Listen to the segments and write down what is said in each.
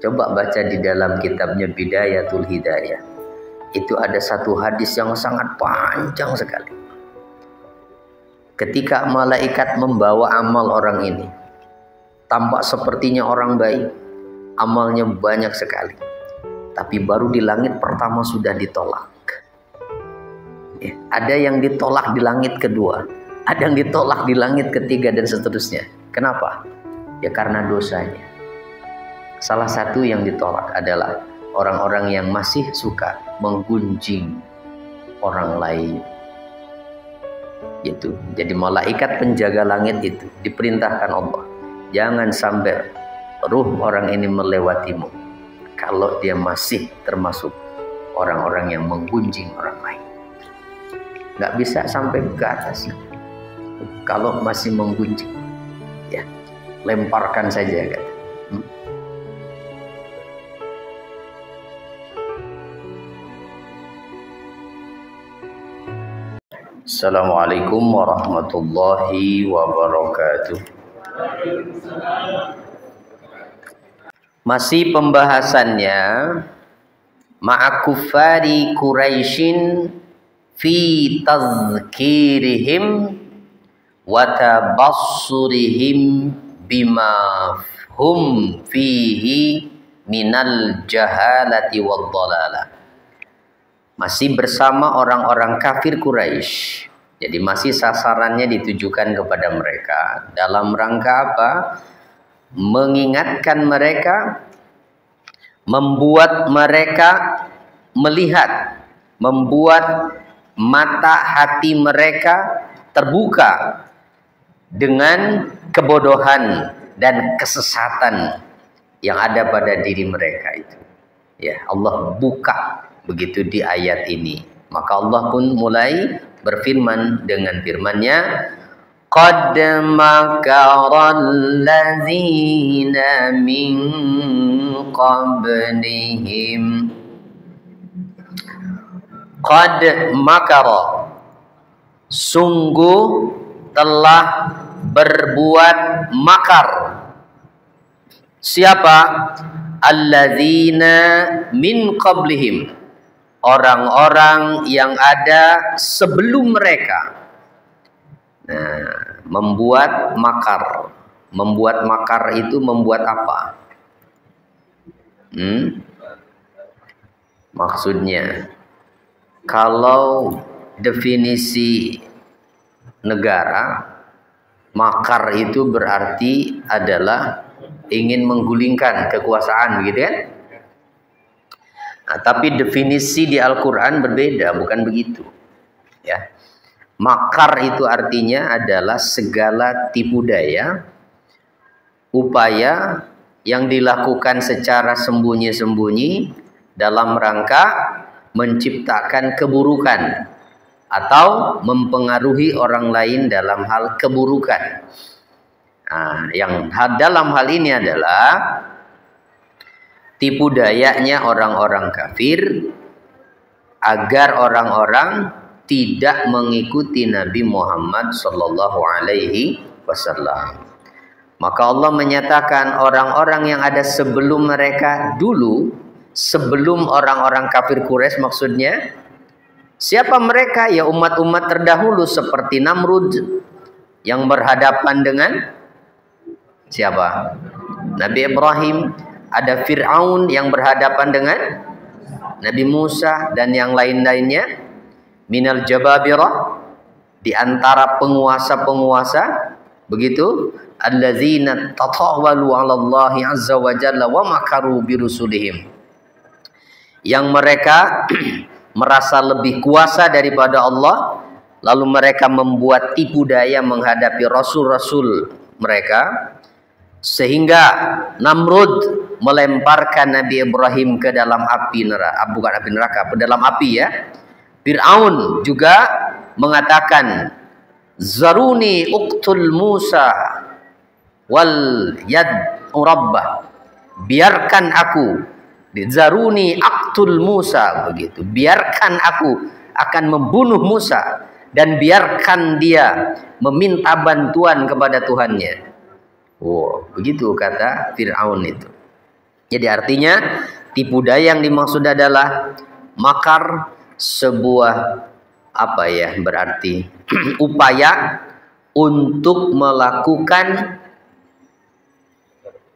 Coba baca di dalam kitabnya Bidayatul Hidayah. Itu ada satu hadis yang sangat panjang sekali. Ketika malaikat membawa amal orang ini, tampak sepertinya orang baik, amalnya banyak sekali, tapi baru di langit pertama sudah ditolak. Ada yang ditolak di langit kedua, ada yang ditolak di langit ketiga, dan seterusnya. Kenapa? Ya karena dosanya. Salah satu yang ditolak adalah orang-orang yang masih suka menggunjing orang lain. Gitu. Jadi malaikat penjaga langit itu diperintahkan Allah, jangan sampai ruh orang ini melewatimu kalau dia masih termasuk orang-orang yang menggunjing orang lain. Nggak bisa sampai ke atas kalau masih menggunjing, ya lemparkan saja, kata. Assalamualaikum warahmatullahi wabarakatuh. Masih pembahasannya ma'akufari Quraisyin fi tazkirihim wa tabassurihim bima hum fihi minal jahalati wad dhalalah. Masih bersama orang-orang kafir Quraisy. Jadi masih sasarannya ditujukan kepada mereka dalam rangka apa? Mengingatkan mereka, membuat mereka melihat, membuat mata hati mereka terbuka dengan kebodohan dan kesesatan yang ada pada diri mereka itu. Ya, Allah buka begitu di ayat ini. Maka Allah pun mulai berfirman dengan firman-Nya, qad makaral ladzina min qablihim. Qad makara, sungguh telah berbuat makar. Siapa? Alladzina min qablihim, orang-orang yang ada sebelum mereka. Nah, membuat makar. Membuat makar itu membuat apa? Maksudnya, kalau definisi negara, makar itu berarti adalah ingin menggulingkan kekuasaan, begitu kan? Nah, tapi definisi di Al-Quran berbeda, bukan begitu. Ya, makar itu artinya adalah segala tipu daya, upaya yang dilakukan secara sembunyi-sembunyi dalam rangka menciptakan keburukan atau mempengaruhi orang lain dalam hal keburukan. Nah, yang dalam hal ini adalah tipu dayanya orang-orang kafir agar orang-orang tidak mengikuti Nabi Muhammad sallallahu alaihi wasallam. Maka Allah menyatakan orang-orang yang ada sebelum mereka dulu, sebelum orang-orang kafir Quraisy maksudnya. Siapa mereka? Ya umat-umat terdahulu seperti Namrud yang berhadapan dengan siapa? Nabi Ibrahim. Ada Fir'aun yang berhadapan dengan Nabi Musa dan yang lain-lainnya. Minal jababirah, di antara penguasa-penguasa, begitu. Allazina tatawalu 'ala Allahi 'azza wa jalla wa makaru birusulihim. Yang mereka merasa lebih kuasa daripada Allah, lalu mereka membuat tipu daya menghadapi rasul-rasul mereka, sehingga Namrud melemparkan Nabi Ibrahim ke dalam api neraka, bukan api neraka, ke dalam api ya. Fir'aun juga mengatakan, zaruni uqtul Musa wal yad rabbah, biarkan aku, zaruni aqtul Musa, begitu, biarkan aku akan membunuh Musa dan biarkan dia meminta bantuan kepada Tuhannya. Wow, begitu kata Fir'aun itu. Jadi artinya tipu daya yang dimaksud adalah makar, sebuah berarti upaya untuk melakukan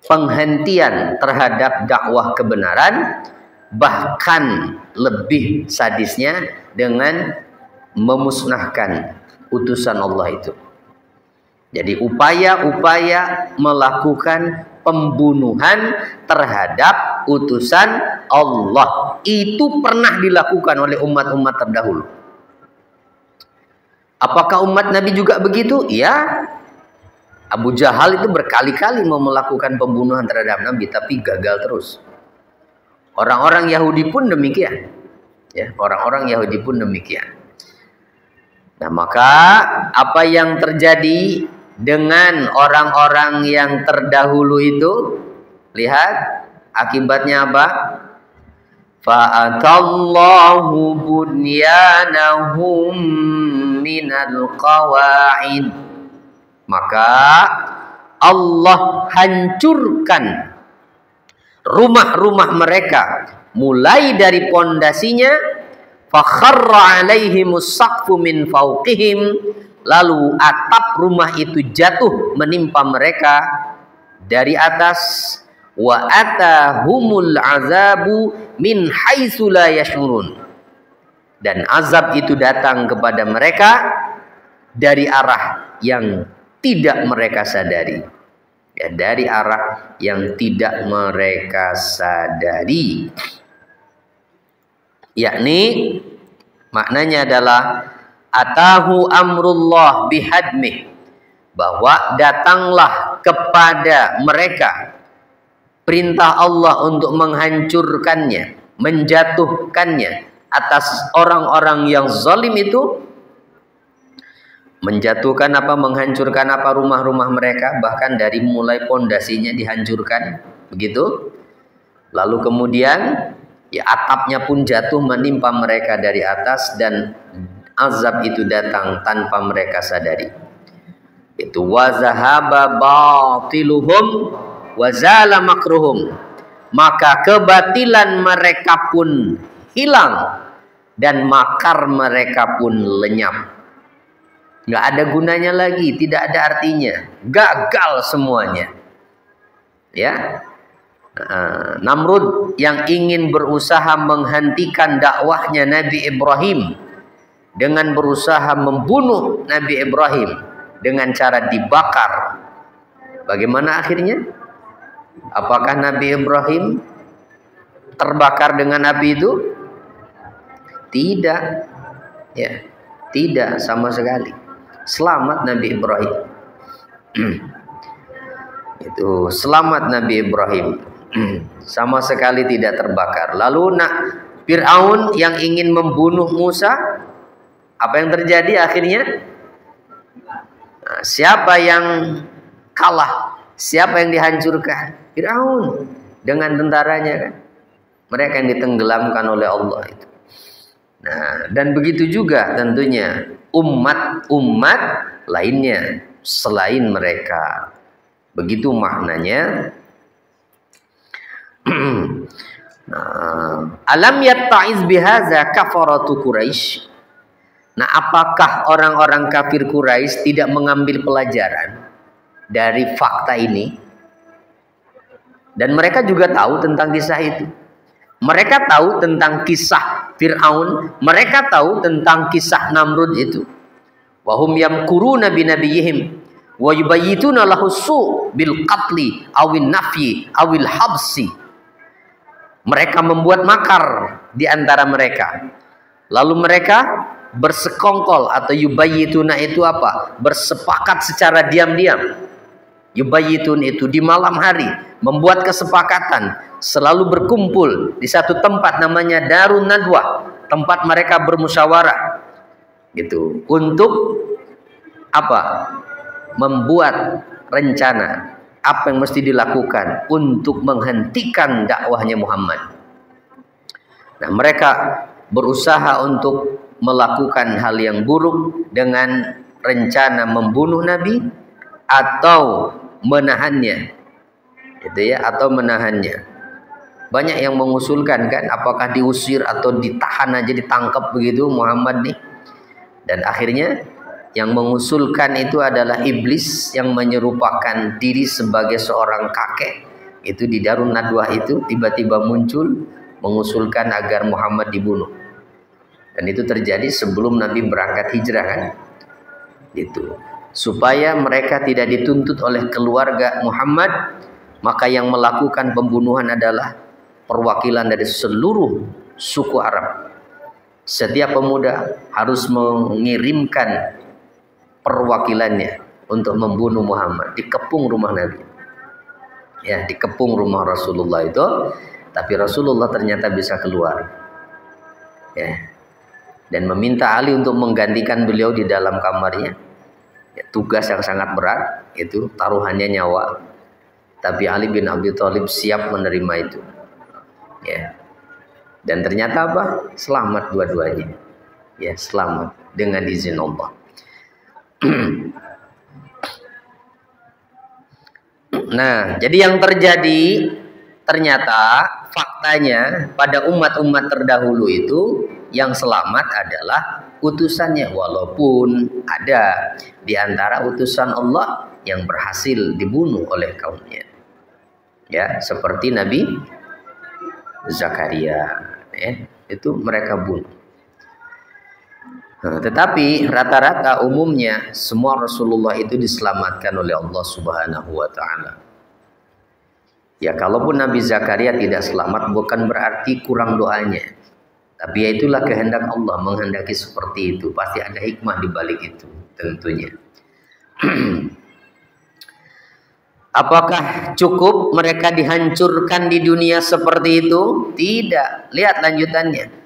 penghentian terhadap dakwah kebenaran, bahkan lebih sadisnya dengan memusnahkan utusan Allah itu. Jadi upaya-upaya melakukan pembunuhan terhadap utusan Allah itu pernah dilakukan oleh umat-umat terdahulu. Apakah umat Nabi juga begitu? Ya, Abu Jahal itu berkali-kali mau melakukan pembunuhan terhadap Nabi, tapi gagal terus. Orang-orang Yahudi pun demikian. Ya, orang-orang Yahudi pun demikian. Nah, maka apa yang terjadi dengan orang-orang yang terdahulu itu, lihat akibatnya apa? Fa'atallahu bunyanahum minal qawa'id. Maka Allah hancurkan rumah-rumah mereka mulai dari pondasinya. Fakharra alaihimus saqfu min fawqihim, lalu atap rumah itu jatuh menimpa mereka dari atas. Wa atahumul azabu min haitsu la yashurun, dan azab itu datang kepada mereka dari arah yang tidak mereka sadari. Ya, dari arah yang tidak mereka sadari. Yakni maknanya adalah atahu amrullah bihadmih, bahwa datanglah kepada mereka perintah Allah untuk menghancurkannya, menjatuhkannya atas orang-orang yang zalim itu. Menjatuhkan apa, menghancurkan apa, rumah-rumah mereka, bahkan dari mulai pondasinya dihancurkan, begitu. Lalu kemudian ya atapnya pun jatuh menimpa mereka dari atas, dan azab itu datang tanpa mereka sadari. Itu wazahaba batiluhum wazala makruhum, maka kebatilan mereka pun hilang dan makar mereka pun lenyap. Nggak ada gunanya lagi, tidak ada artinya, gagal semuanya. Ya, Namrud yang ingin berusaha menghentikan dakwahnya Nabi Ibrahim dengan berusaha membunuh Nabi Ibrahim dengan cara dibakar. Bagaimana akhirnya? Apakah Nabi Ibrahim terbakar dengan api itu? Tidak, ya, tidak sama sekali. Selamat Nabi Ibrahim. Itu selamat Nabi Ibrahim, sama sekali tidak terbakar. Lalu Fir'aun yang ingin membunuh Musa, apa yang terjadi akhirnya? Siapa yang kalah? Siapa yang dihancurkan? Fir'aun dengan tentaranya kan. Mereka yang ditenggelamkan oleh Allah itu. Nah, dan begitu juga tentunya umat-umat lainnya selain mereka. Begitu maknanya. Alam yatta'iz bihaza kafaratu Quraisy. Nah, apakah orang-orang kafir Quraisy tidak mengambil pelajaran dari fakta ini? Dan mereka juga tahu tentang kisah itu. Mereka tahu tentang kisah Fir'aun, mereka tahu tentang kisah Namrud itu. Wahum yamkuruna binabiyihim wa yubayyituna lahu su' bil qatli awil nafyi awil habsi. Mereka membuat makar di antara mereka. Lalu mereka bersekongkol, atau yubayyituna itu apa? Bersepakat secara diam-diam. Yubayyitun itu di malam hari membuat kesepakatan, selalu berkumpul di satu tempat namanya Darun Nadwah, tempat mereka bermusyawarah gitu, untuk apa? Membuat rencana apa yang mesti dilakukan untuk menghentikan dakwahnya Muhammad. Nah, mereka berusaha untuk melakukan hal yang buruk dengan rencana membunuh Nabi atau menahannya, gitu ya, atau menahannya. Banyak yang mengusulkan kan, apakah diusir atau ditahan aja, ditangkap begitu Muhammad nih. Dan akhirnya yang mengusulkan itu adalah iblis yang menyerupakan diri sebagai seorang kakek. Itu di Darun Nadwah itu tiba-tiba muncul mengusulkan agar Muhammad dibunuh. Dan itu terjadi sebelum Nabi berangkat hijrah kan. Itu supaya mereka tidak dituntut oleh keluarga Muhammad, maka yang melakukan pembunuhan adalah perwakilan dari seluruh suku Arab. Setiap pemuda harus mengirimkan perwakilannya untuk membunuh Muhammad. Dikepung rumah Nabi. Ya, dikepung rumah Rasulullah itu, tapi Rasulullah ternyata bisa keluar. Ya. Dan meminta Ali untuk menggantikan beliau di dalam kamarnya. Ya, tugas yang sangat berat, itu taruhannya nyawa. Tapi Ali bin Abi Thalib siap menerima itu. Ya. Dan ternyata apa? Selamat dua-duanya. Ya, selamat dengan izin Allah. Nah, jadi yang terjadi ternyata faktanya pada umat-umat terdahulu itu yang selamat adalah utusannya, walaupun ada di antara utusan Allah yang berhasil dibunuh oleh kaumnya. Ya, seperti Nabi Zakaria, ya, itu mereka bunuh. Nah, tetapi rata-rata umumnya semua Rasulullah itu diselamatkan oleh Allah Subhanahu wa taala. Ya, kalaupun Nabi Zakaria tidak selamat bukan berarti kurang doanya. Tapi ya itulah kehendak Allah, menghendaki seperti itu. Pasti ada hikmah di balik itu tentunya. Apakah cukup mereka dihancurkan di dunia seperti itu? Tidak. Lihat lanjutannya.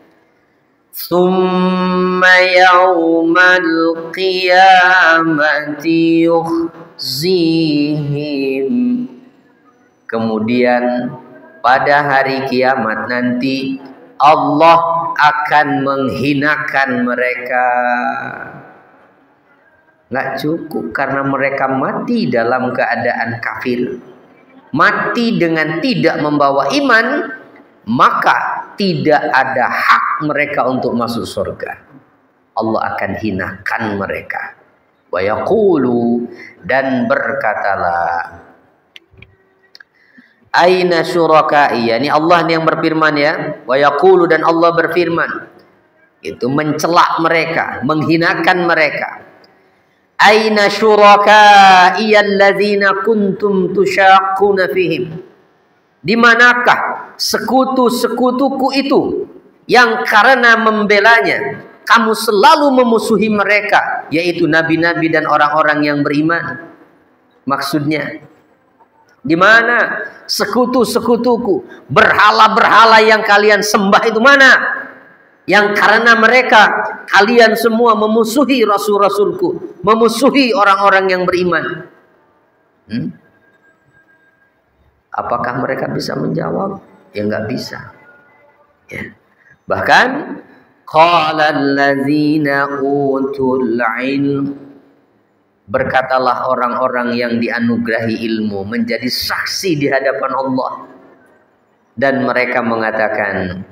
Tsumma yaumal qiyamati yukhzihim. Kemudian pada hari kiamat nanti Allah akan menghinakan mereka. Nggak cukup karena mereka mati dalam keadaan kafir, mati dengan tidak membawa iman, maka tidak ada hak mereka untuk masuk surga. Allah akan hinakan mereka. Wa yaqulu, dan berkatalah, aina syurakai, yani Allah yang berfirman ya. Wa yaqulu, dan Allah berfirman, itu mencela mereka, menghinakan mereka. Aina syurakai alladzina kuntum tusyaqquna fihim. Di manakah sekutu-sekutuku itu yang karena membelanya kamu selalu memusuhi mereka, yaitu nabi-nabi dan orang-orang yang beriman. Maksudnya, di mana sekutu-sekutuku, berhala-berhala yang kalian sembah itu mana? Yang karena mereka kalian semua memusuhi rasul-rasulku, memusuhi orang-orang yang beriman. Apakah mereka bisa menjawab? Ya nggak bisa. Ya. Bahkan qala alladzina utul ilm, berkatalah orang-orang yang dianugerahi ilmu menjadi saksi di hadapan Allah, dan mereka mengatakan,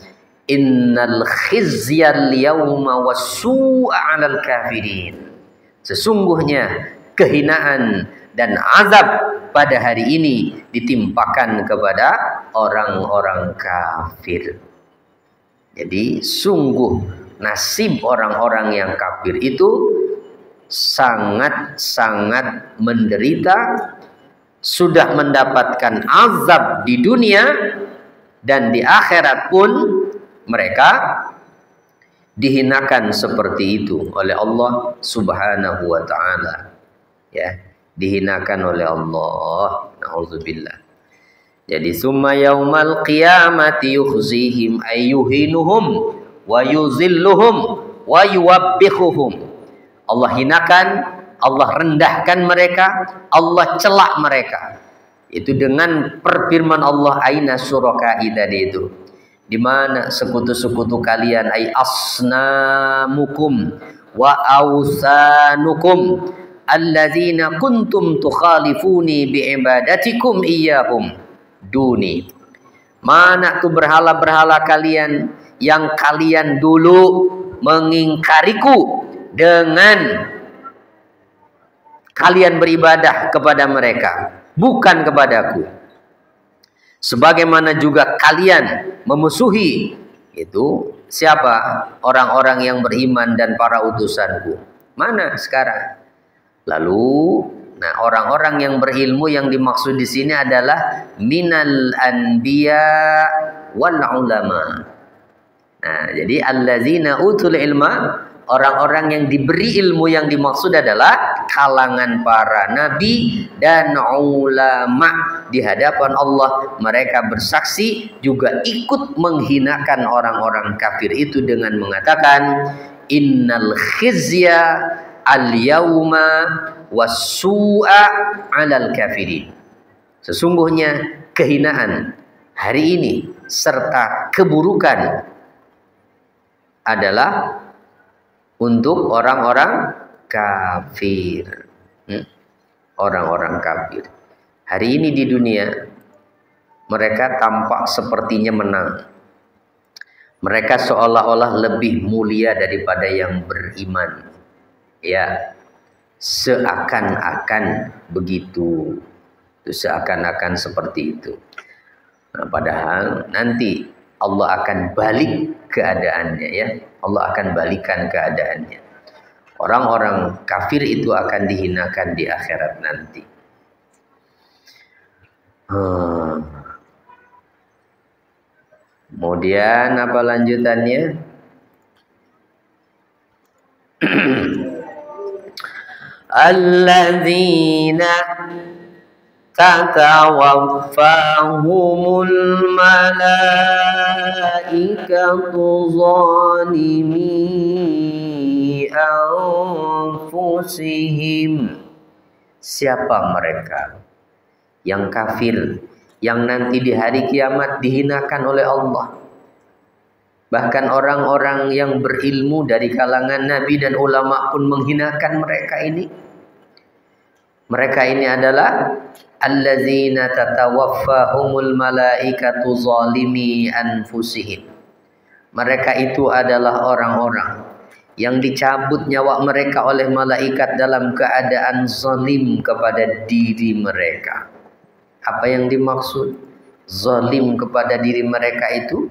innal khizyal yawma wasu'a 'alal kafirin. Sesungguhnya kehinaan dan azab pada hari ini ditimpakan kepada orang-orang kafir. Jadi sungguh nasib orang-orang yang kafir itu sangat-sangat menderita, sudah mendapatkan azab di dunia, dan di akhirat pun mereka dihinakan seperti itu oleh Allah Subhanahu wa taala. Ya, dihinakan oleh Allah. Nauzubillah. Jadi summa yaumal qiyamati yukhzihim ayyuhinuhum wa yuzilluhum wa yuwabbihuhum. Allah hinakan, Allah rendahkan mereka, Allah celak mereka. Itu dengan perfirman Allah, aina syurakai tadi itu. Di mana sekutu-sekutu kalian, ay asnamukum wa awsanukum alladzina kuntum tukhalifuni biibadatikum iyyahum duni. Mana tuh berhala-berhala kalian yang kalian dulu mengingkariku dengan kalian beribadah kepada mereka, bukan kepadaku. Sebagaimana juga kalian memusuhi itu siapa? Orang-orang yang beriman dan para utusanku. Mana sekarang? Lalu, nah orang-orang yang berilmu yang dimaksud di sini adalah minal anbiya wal ulama. Nah, jadi allazina utul ilma, orang-orang yang diberi ilmu yang dimaksud adalah kalangan para nabi dan ulama. Di hadapan Allah mereka bersaksi juga ikut menghinakan orang-orang kafir itu dengan mengatakan innal khizya al-yawma was-su'a 'alal kafirin. Sesungguhnya kehinaan hari ini serta keburukan adalah untuk orang-orang kafir. Orang-orang kafir. Hari ini di dunia mereka tampak sepertinya menang. Mereka seolah-olah lebih mulia daripada yang beriman. Ya, seakan-akan begitu. Seakan-akan seperti itu. Nah, padahal nanti Allah akan balik keadaannya, ya. Allah akan balikan keadaannya. Orang-orang kafir itu akan dihinakan di akhirat nanti. Kemudian apa lanjutannya? Alladzina tatawaffahumul malaikatu zalimi anfusihim. Siapa mereka yang kafir, yang nanti di hari kiamat dihinakan oleh Allah? Bahkan orang-orang yang berilmu dari kalangan nabi dan ulama pun menghinakan mereka ini. Mereka ini adalah allazina tatawaffahumul malaikatu zalimi anfusihim. Mereka itu adalah orang-orang yang dicabut nyawa mereka oleh malaikat dalam keadaan zalim kepada diri mereka. Apa yang dimaksud zalim kepada diri mereka itu?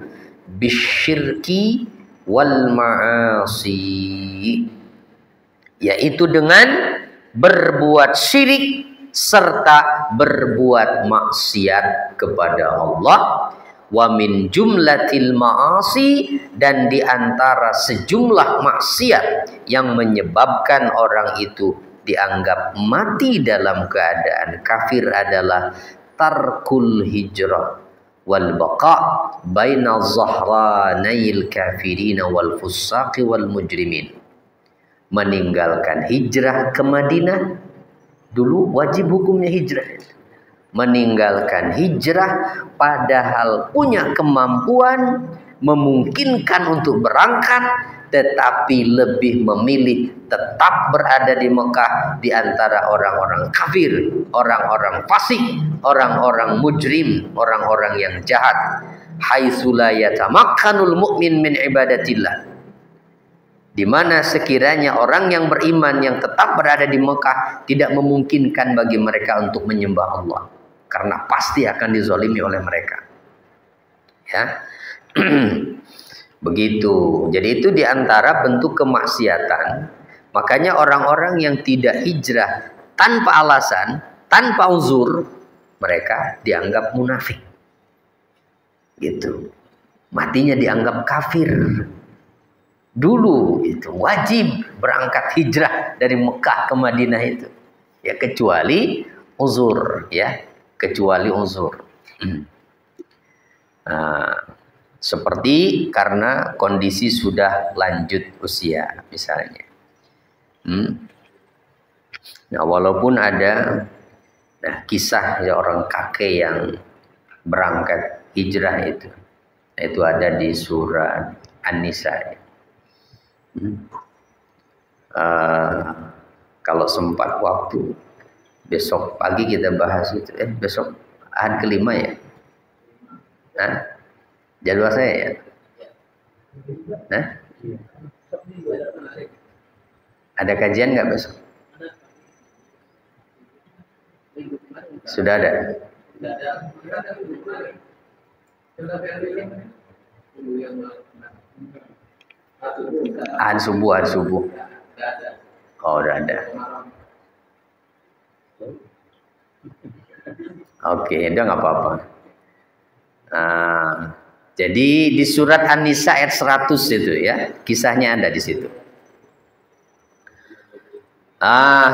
Bisyirki wal ma'asi, yaitu dengan berbuat syirik serta berbuat maksiat kepada Allah. Wa min jumlatil ma'asi, dan di antara sejumlah maksiat yang menyebabkan orang itu dianggap mati dalam keadaan kafir adalah tarkul hijrah wal baqa baina zahranayil kafirin wal fusaqi wal mujrimin. Meninggalkan hijrah ke Madinah, dulu wajib hukumnya hijrah. Meninggalkan hijrah padahal punya kemampuan, memungkinkan untuk berangkat, tetapi lebih memilih tetap berada di Mekah di antara orang-orang kafir, orang-orang fasik, orang-orang mujrim, orang-orang yang jahat. Haitsu la yatamakkanul mu'min min ibadatillah, di mana sekiranya orang yang beriman yang tetap berada di Mekah tidak memungkinkan bagi mereka untuk menyembah Allah, karena pasti akan dizalimi oleh mereka. Ya. Begitu. Jadi itu diantara bentuk kemaksiatan. Makanya orang-orang yang tidak hijrah tanpa alasan, tanpa uzur, mereka dianggap munafik. Gitu. Matinya dianggap kafir. Dulu itu wajib berangkat hijrah dari Mekah ke Madinah itu. Ya kecuali uzur, ya. Kecuali uzur. Seperti karena kondisi sudah lanjut usia misalnya. Nah, walaupun ada kisah ya orang kakek yang berangkat hijrah itu. Nah, itu ada di surat An-Nisa. Kalau sempat waktu besok pagi kita bahas itu. Besok Ahad kelima ya. Hah? Jadwal saya ya? Nah? Ada kajian nggak besok? Sudah ada? Subuh. Oh, udah ada. Oke, udah nggak apa-apa. Jadi di surat An-Nisa ayat 100 itu ya, kisahnya ada di situ.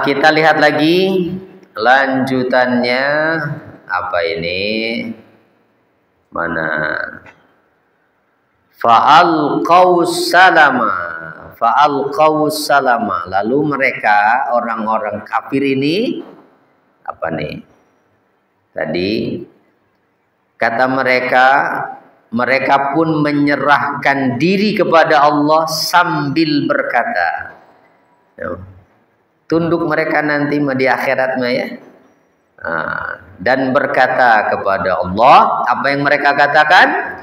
Kita lihat lagi lanjutannya apa ini? Mana? Fa'alqaw salama. Lalu mereka orang-orang kafir ini apa nih? Tadi kata mereka pun menyerahkan diri kepada Allah sambil berkata, tunduk mereka nanti di akhirat ya. Dan berkata kepada Allah, apa yang mereka katakan?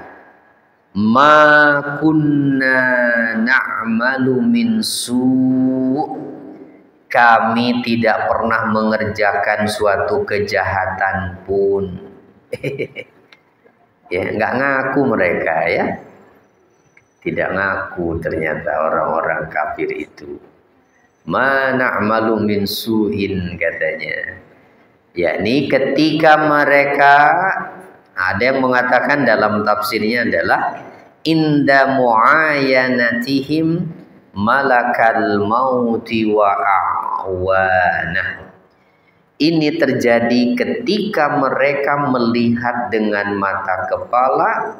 Ma kunna na'malu min su'. Kami tidak pernah mengerjakan suatu kejahatan pun. Ya, nggak ngaku mereka ya. Tidak ngaku ternyata orang-orang kafir itu. Ma na'malu min su'in katanya. Yakni ketika mereka, ada yang mengatakan dalam tafsirnya adalah inda mu'ayanatihim malakal mauti wa a'wana. Ini terjadi ketika mereka melihat dengan mata kepala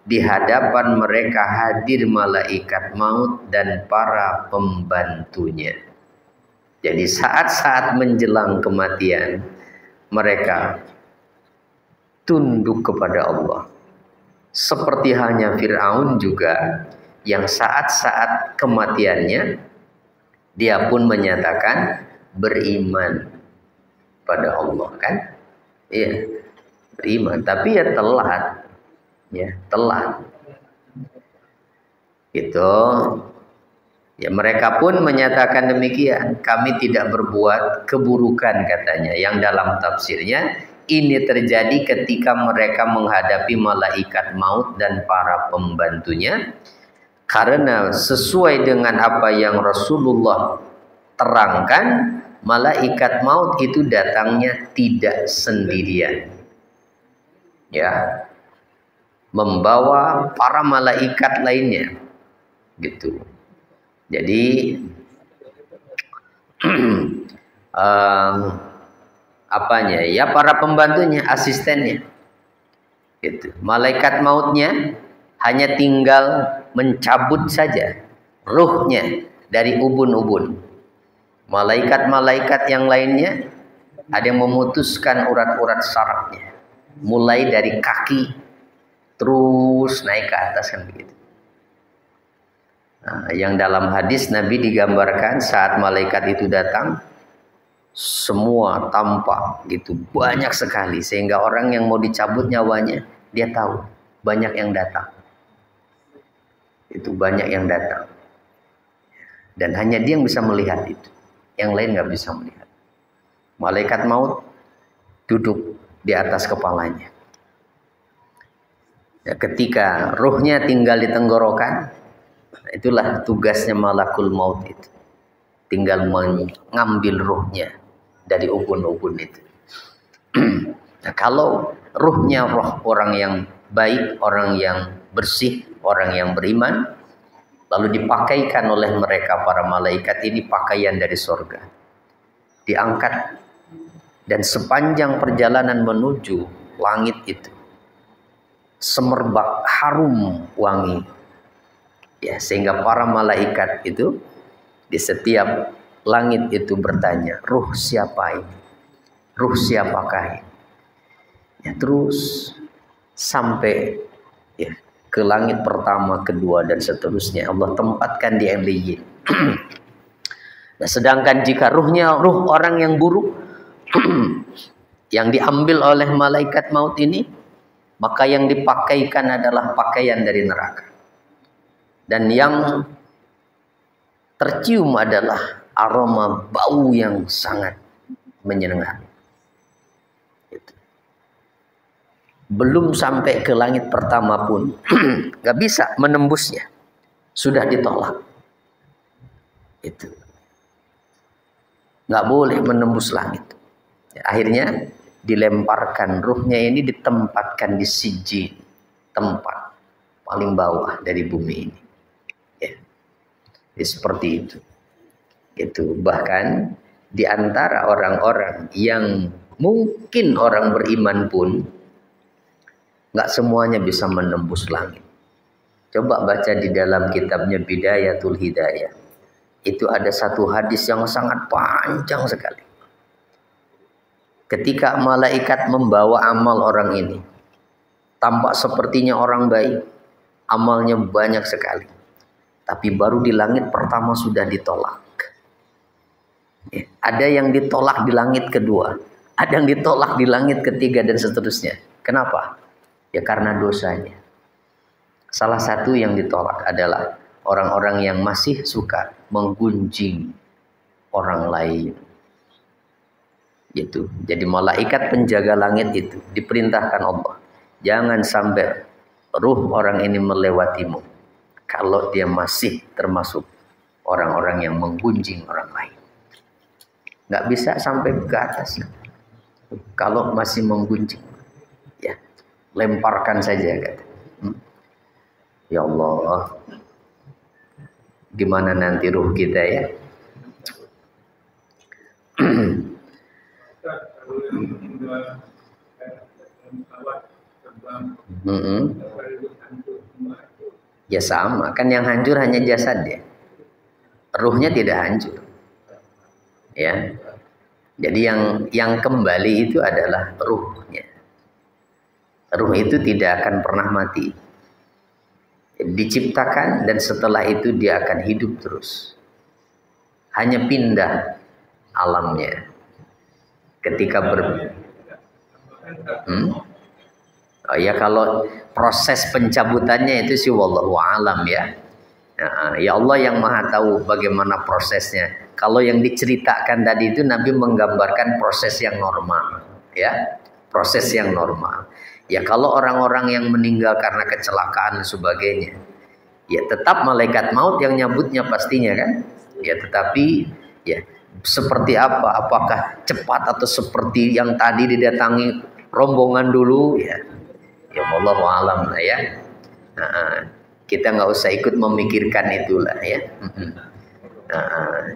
di hadapan mereka hadir malaikat maut dan para pembantunya. Jadi saat-saat menjelang kematian mereka tunduk kepada Allah. Seperti halnya Fir'aun juga yang saat-saat kematiannya dia pun menyatakan beriman pada Allah kan? Iya, beriman, tapi ya telat. Ya, telat. Gitu. Ya, mereka pun menyatakan demikian, kami tidak berbuat keburukan katanya. Yang dalam tafsirnya ini terjadi ketika mereka menghadapi malaikat maut dan para pembantunya, karena sesuai dengan apa yang Rasulullah terangkan, malaikat maut itu datangnya tidak sendirian. Ya. Membawa para malaikat lainnya. Gitu. Jadi apanya? Ya para pembantunya, asistennya. Gitu. Malaikat mautnya hanya tinggal mencabut saja ruhnya dari ubun-ubun. Malaikat-malaikat yang lainnya ada yang memutuskan urat-urat sarafnya, mulai dari kaki terus naik ke atas kan begitu. Yang dalam hadis Nabi digambarkan saat malaikat itu datang, semua tampak gitu banyak sekali, sehingga orang yang mau dicabut nyawanya dia tahu banyak yang datang. Itu banyak yang datang, dan hanya dia yang bisa melihat itu, yang lain nggak bisa melihat. Malaikat maut duduk di atas kepalanya. Ya, ketika ruhnya tinggal di tenggorokan, itulah tugasnya malakul maut itu, tinggal mengambil ruhnya dari ubun-ubun itu. Nah, kalau ruhnya roh orang yang baik, orang yang bersih, orang yang beriman, lalu dipakaikan oleh mereka para malaikat ini pakaian dari surga, diangkat, dan sepanjang perjalanan menuju langit itu semerbak harum wangi. Ya, sehingga para malaikat itu di setiap langit itu bertanya, ruh siapa ini? Ruh siapakah ini? Ya, terus sampai ya, ke langit pertama, kedua, dan seterusnya. Allah tempatkan di Illiyin. Nah, sedangkan jika ruhnya ruh orang yang buruk yang diambil oleh malaikat maut ini, maka yang dipakaikan adalah pakaian dari neraka. Dan yang tercium adalah aroma bau yang sangat menyenangkan. Belum sampai ke langit pertama pun nggak bisa menembusnya, sudah ditolak. Itu nggak boleh menembus langit. Akhirnya dilemparkan ruhnya ini, ditempatkan di sijin, tempat paling bawah dari bumi ini. Ya, seperti itu. Itu bahkan di antara orang-orang yang mungkin orang beriman pun nggak semuanya bisa menembus langit. Coba baca di dalam kitabnya Bidayatul Hidayah. Itu ada satu hadis yang sangat panjang sekali. Ketika malaikat membawa amal orang ini, tampak sepertinya orang baik, amalnya banyak sekali. Tapi baru di langit pertama sudah ditolak. Ada yang ditolak di langit kedua, ada yang ditolak di langit ketiga dan seterusnya. Kenapa? Ya karena dosanya. Salah satu yang ditolak adalah orang-orang yang masih suka menggunjing orang lain. Gitu. Jadi malaikat penjaga langit itu diperintahkan Allah, jangan sampai ruh orang ini melewatimu kalau dia masih termasuk orang-orang yang menggunjing orang lain. Nggak bisa sampai ke atas kalau masih menggunjing, ya lemparkan saja, kata. Ya Allah, gimana nanti ruh kita ya? Ya sama, kan yang hancur hanya jasadnya, ruhnya tidak hancur. Ya, jadi yang kembali itu adalah ruhnya. Ruh itu tidak akan pernah mati, diciptakan dan setelah itu dia akan hidup terus. Hanya pindah alamnya ketika Oh ya, kalau proses pencabutannya itu sih wallahu alam ya. Nah, ya Allah yang maha tahu bagaimana prosesnya. Kalau yang diceritakan tadi itu Nabi menggambarkan proses yang normal, ya, proses yang normal. Ya kalau orang-orang yang meninggal karena kecelakaan dan sebagainya, ya tetap malaikat maut yang nyambutnya pastinya kan. Ya tetapi ya seperti apa? Apakah cepat atau seperti yang tadi didatangi rombongan dulu? Ya wallahu alam lah ya. Nah, kita nggak usah ikut memikirkan itulah ya.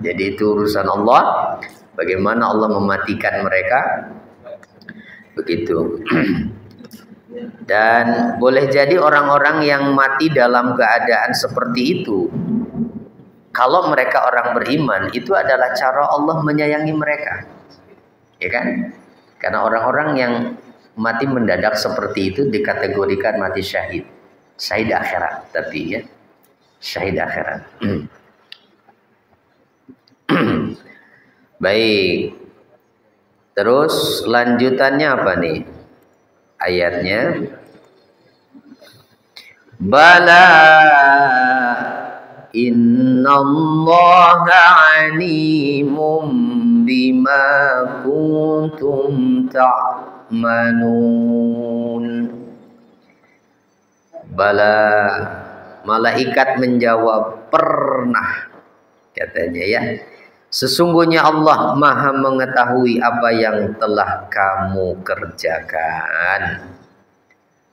Jadi itu urusan Allah. Bagaimana Allah mematikan mereka, begitu. Dan boleh jadi orang-orang yang mati dalam keadaan seperti itu, kalau mereka orang beriman, itu adalah cara Allah menyayangi mereka, ya kan? Karena orang-orang yang mati mendadak seperti itu dikategorikan mati syahid, syahid akhirat, tapi ya syahid akhirat. Baik, terus lanjutannya apa nih ayatnya? Bala innallaha alimum bima kuntum ta'manun. Bala, malaikat menjawab, pernah, katanya ya. Sesungguhnya Allah maha mengetahui apa yang telah kamu kerjakan.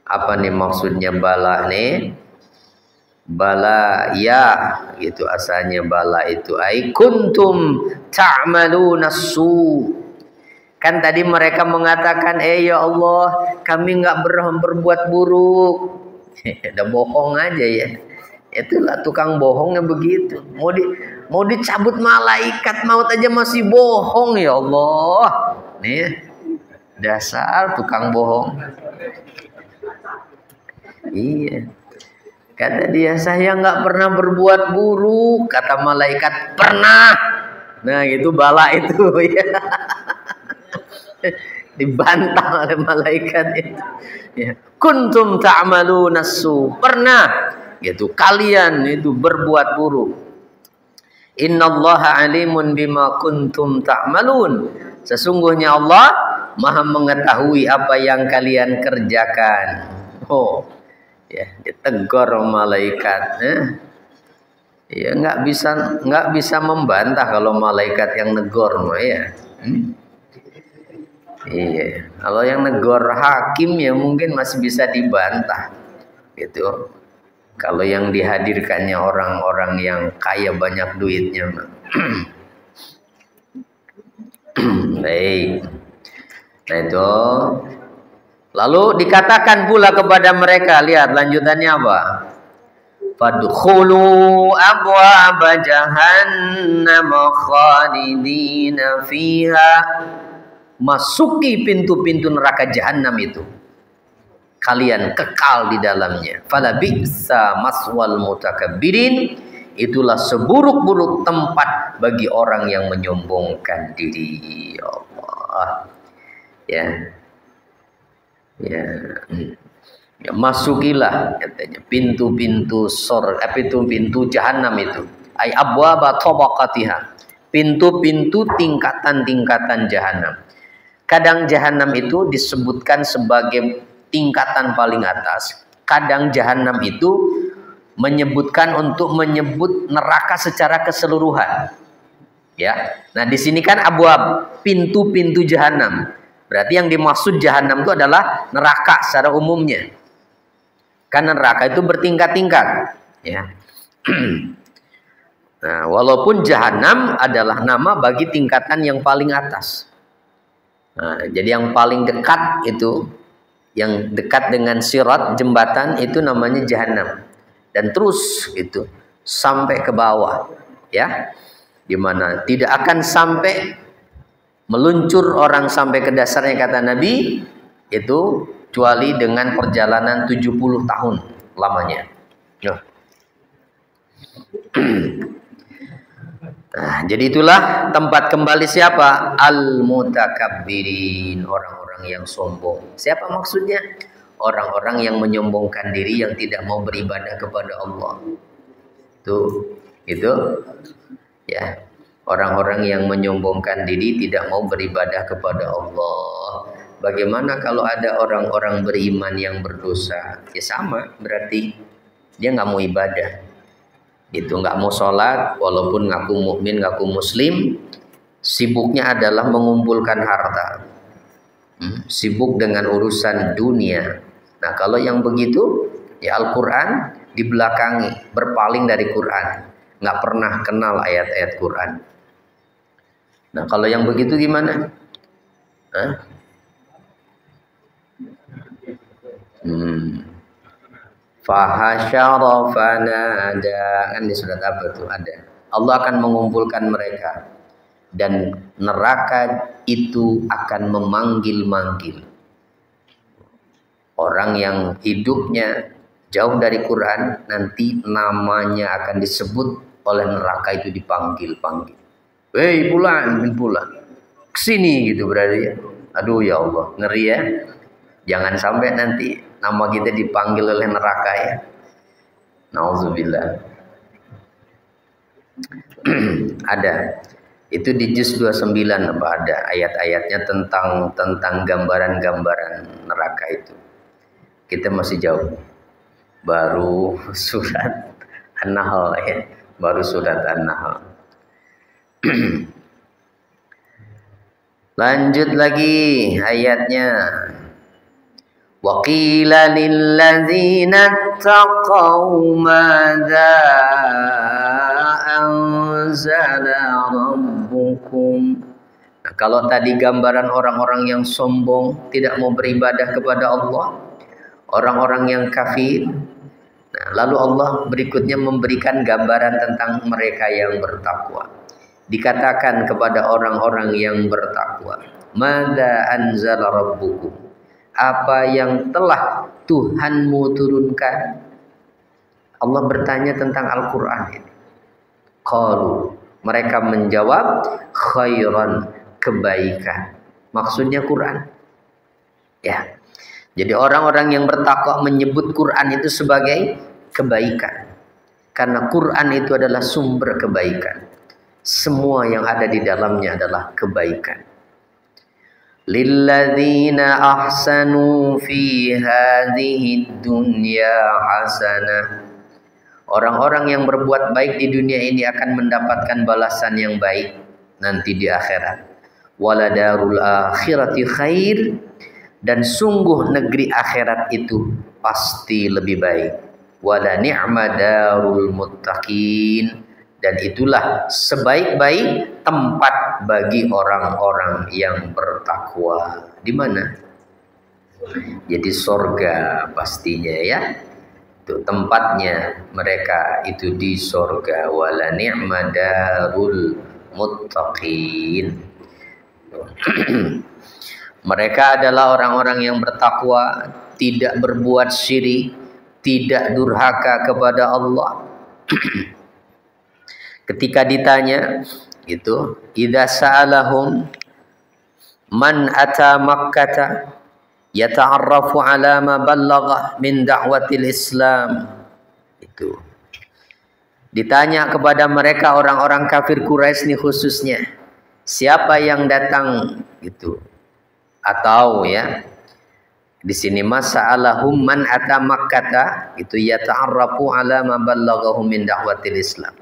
Apa nih maksudnya bala nih? Bala ya, gitu asalnya bala itu ai kuntum ta'maluna su. Kan tadi mereka mengatakan, ya Allah, kami nggak berbuat buruk. Udah bohong aja ya. Itulah tukang bohongnya begitu. Mau dicabut malaikat maut aja masih bohong, ya Allah. Nih, dasar tukang bohong. Iya. Kata dia, saya nggak pernah berbuat buruk. Kata malaikat, pernah. Nah, gitu bala itu ya. dibantah oleh malaikat itu. Ya. Kuntum ta'maluna su, pernah gitu kalian itu berbuat buruk. Innallaha alimun bima kuntum ta'malun. Sesungguhnya Allah Maha mengetahui apa yang kalian kerjakan. Oh, ya, ditegur malaikat. Ya nggak bisa membantah kalau malaikat yang negor, ya. Iya, kalau yang negor hakim ya mungkin masih bisa dibantah, gitu. Kalau yang dihadirkannya orang-orang yang kaya banyak duitnya, baik. Nah itu, lalu dikatakan pula kepada mereka, lihat lanjutannya apa? Fadkhulu abwaaba jahannam khalidina fiha. Masuki pintu-pintu neraka jahanam itu. Kalian kekal di dalamnya. Fala bi'sa maswal mutakabbirin. Itulah seburuk-buruk tempat bagi orang yang menyombongkan diri. Ya Allah. Ya. Ya. Ya, masukilah katanya pintu-pintu pintu-pintu jahanam itu. Ay abwaaba tabaqatiha. Pintu-pintu tingkatan-tingkatan jahanam. Kadang jahanam itu disebutkan sebagai tingkatan paling atas. Kadang jahanam itu menyebutkan untuk menyebut neraka secara keseluruhan. Ya. Nah, di sini kan abwab, pintu-pintu jahanam. Berarti yang dimaksud jahanam itu adalah neraka secara umumnya. Karena neraka itu bertingkat-tingkat, ya. Nah, walaupun jahanam adalah nama bagi tingkatan yang paling atas. Nah, jadi yang paling dekat itu, yang dekat dengan sirat jembatan itu namanya jahanam, dan terus itu sampai ke bawah, ya, dimana tidak akan sampai meluncur orang sampai ke dasarnya kata Nabi itu kecuali dengan perjalanan 70 tahun lamanya. Nah, jadi itulah tempat kembali siapa? Al-mutakabbirin, orang-orang yang sombong. Siapa maksudnya? Orang-orang yang menyombongkan diri, yang tidak mau beribadah kepada Allah. Itu ya, orang-orang yang menyombongkan diri tidak mau beribadah kepada Allah. Bagaimana kalau ada orang-orang beriman yang berdosa? Ya sama, berarti dia nggak mau ibadah. Itu nggak mau sholat, walaupun ngaku mukmin, ngaku muslim, sibuknya adalah mengumpulkan harta, sibuk dengan urusan dunia. Nah, kalau yang begitu, ya Al-Quran dibelakangi, berpaling dari Quran, nggak pernah kenal ayat-ayat Quran. Nah, kalau yang begitu gimana? Fahasyara fanada, kan di surat apa tuh ada. Allah akan mengumpulkan mereka dan neraka itu akan memanggil-manggil orang yang hidupnya jauh dari Quran, nanti namanya akan disebut oleh neraka itu, dipanggil-panggil. Hei pulang kesini gitu berarti ya. Aduh ya Allah, ngeri ya. Jangan sampai nanti nama kita dipanggil oleh neraka ya. Nauzubillah. Ada. Itu di juz 29 apa ada ayat-ayatnya tentang gambaran-gambaran neraka itu. Kita masih jauh. Baru surat An-Nahl ya. Baru surat An-Nahl. Lanjut lagi ayatnya. Wa qila lil ladzina taqaw madza anzala rabbukum. Nah, kalau tadi gambaran orang-orang yang sombong, tidak mau beribadah kepada Allah, orang-orang yang kafir. Nah, lalu Allah berikutnya memberikan gambaran tentang mereka yang bertakwa. Dikatakan kepada orang-orang yang bertakwa, madza anzala rabbukum. Apa yang telah Tuhanmu turunkan? Allah bertanya tentang Al-Quran ini. Qalu, mereka menjawab khairan, kebaikan. Maksudnya Quran. Ya. Jadi orang-orang yang bertakwa menyebut Quran itu sebagai kebaikan. Karena Quran itu adalah sumber kebaikan. Semua yang ada di dalamnya adalah kebaikan. Lilladzina ahsanu fi hadhihi dunya hasanah. Orang-orang yang berbuat baik di dunia ini akan mendapatkan balasan yang baik nanti di akhirat. Waladarul akhirati khair, dan sungguh negeri akhirat itu pasti lebih baik. Wala ni'ma darul muttaqin, dan itulah sebaik-baik tempat bagi orang-orang yang bertakwa. Di mana? Jadi sorga pastinya ya. Itu tempatnya mereka itu di sorga. Wala ni'ma darul muttaqin. Mereka adalah orang-orang yang bertakwa, tidak berbuat syirik, tidak durhaka kepada Allah. Ketika ditanya itu, idza sa'alahum man ata makkata yata'arrafu ala ma ballagha min da'watil Islam. Itu ditanya kepada mereka orang-orang kafir Quraisy nih khususnya, siapa yang datang gitu. Atau ya di sini masa'alahum man ata makkata itu yata'arrafu ala ma ballaghahu min da'watil Islam.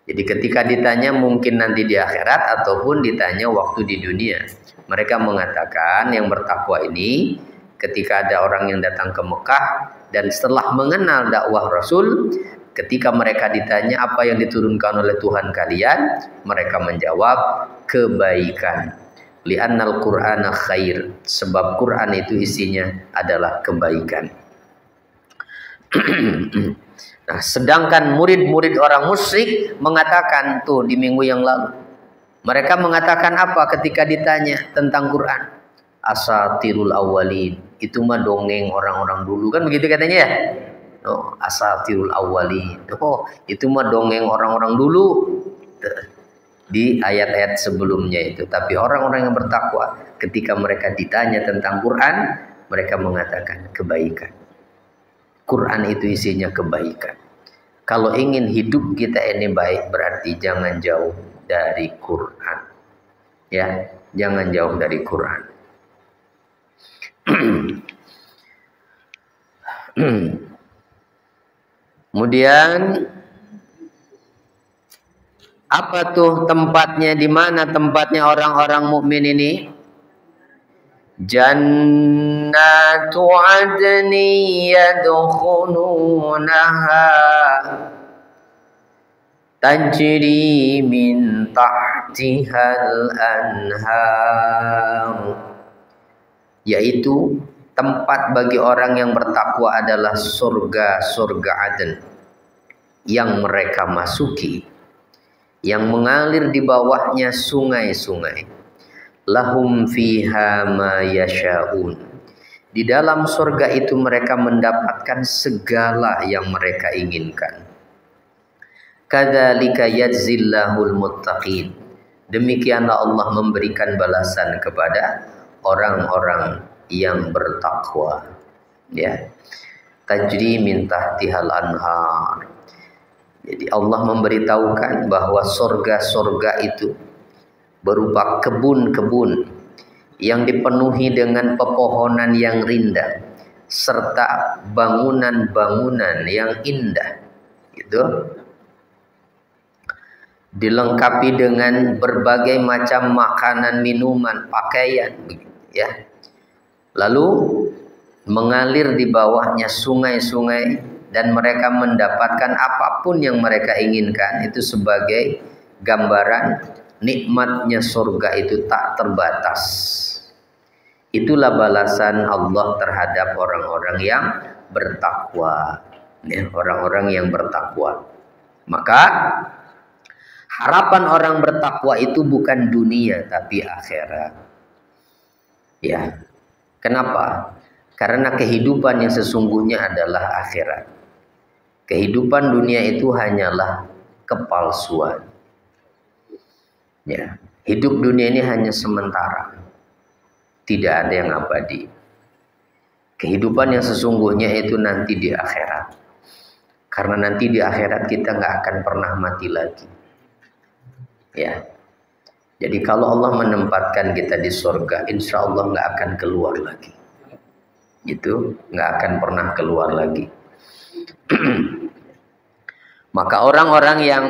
Jadi ketika ditanya mungkin nanti di akhirat ataupun ditanya waktu di dunia, mereka mengatakan yang bertakwa ini ketika ada orang yang datang ke Mekah dan setelah mengenal dakwah Rasul, ketika mereka ditanya apa yang diturunkan oleh Tuhan kalian, mereka menjawab kebaikan. Li'annal Qur'ana khair, sebab Quran itu isinya adalah kebaikan. Nah, sedangkan murid-murid orang musyrik mengatakan tuh di minggu yang lalu, mereka mengatakan apa ketika ditanya tentang Quran? Asatirul awwalin, itu mah dongeng orang-orang dulu, kan begitu katanya ya? Oh, asatirul awwalin, oh itu mah dongeng orang-orang dulu. Di ayat-ayat sebelumnya itu. Tapi orang-orang yang bertakwa ketika mereka ditanya tentang Quran, mereka mengatakan kebaikan. Quran itu isinya kebaikan. Kalau ingin hidup kita ini baik, berarti jangan jauh dari Quran. Ya, jangan jauh dari Quran. Kemudian apa tuh tempatnya, di mana tempatnya orang-orang mukmin ini? Jannatu adni yadkhulunaha tajri min tahtihal anhar, yaitu tempat bagi orang yang bertakwa adalah surga Aden yang mereka masuki, yang mengalir di bawahnya sungai-sungai. Lahum fiha ma yasha'un. Di dalam surga itu mereka mendapatkan segala yang mereka inginkan. Kadzalika yajzillahul muttaqin. Demikianlah Allah memberikan balasan kepada orang-orang yang bertakwa. Ya. Tajri min tahtihal anhar. Jadi Allah memberitahukan bahwa surga-surga itu berupa kebun-kebun yang dipenuhi dengan pepohonan yang rindang serta bangunan-bangunan yang indah, gitu. Dilengkapi dengan berbagai macam makanan, minuman, pakaian, ya. Lalu mengalir di bawahnya sungai-sungai, dan mereka mendapatkan apapun yang mereka inginkan. Itu sebagai gambaran nikmatnya surga itu tak terbatas. Itulah balasan Allah terhadap orang-orang yang bertakwa, ya, orang-orang yang bertakwa. Maka harapan orang bertakwa itu bukan dunia tapi akhirat. Ya. Kenapa? Karena kehidupan yang sesungguhnya adalah akhirat. Kehidupan dunia itu hanyalah kepalsuan. Ya, hidup dunia ini hanya sementara. Tidak ada yang abadi. Kehidupan yang sesungguhnya itu nanti di akhirat. Karena nanti di akhirat kita nggak akan pernah mati lagi. Ya. Jadi kalau Allah menempatkan kita di surga, insya Allah nggak akan keluar lagi. Gitu, nggak akan pernah keluar lagi. Maka orang-orang yang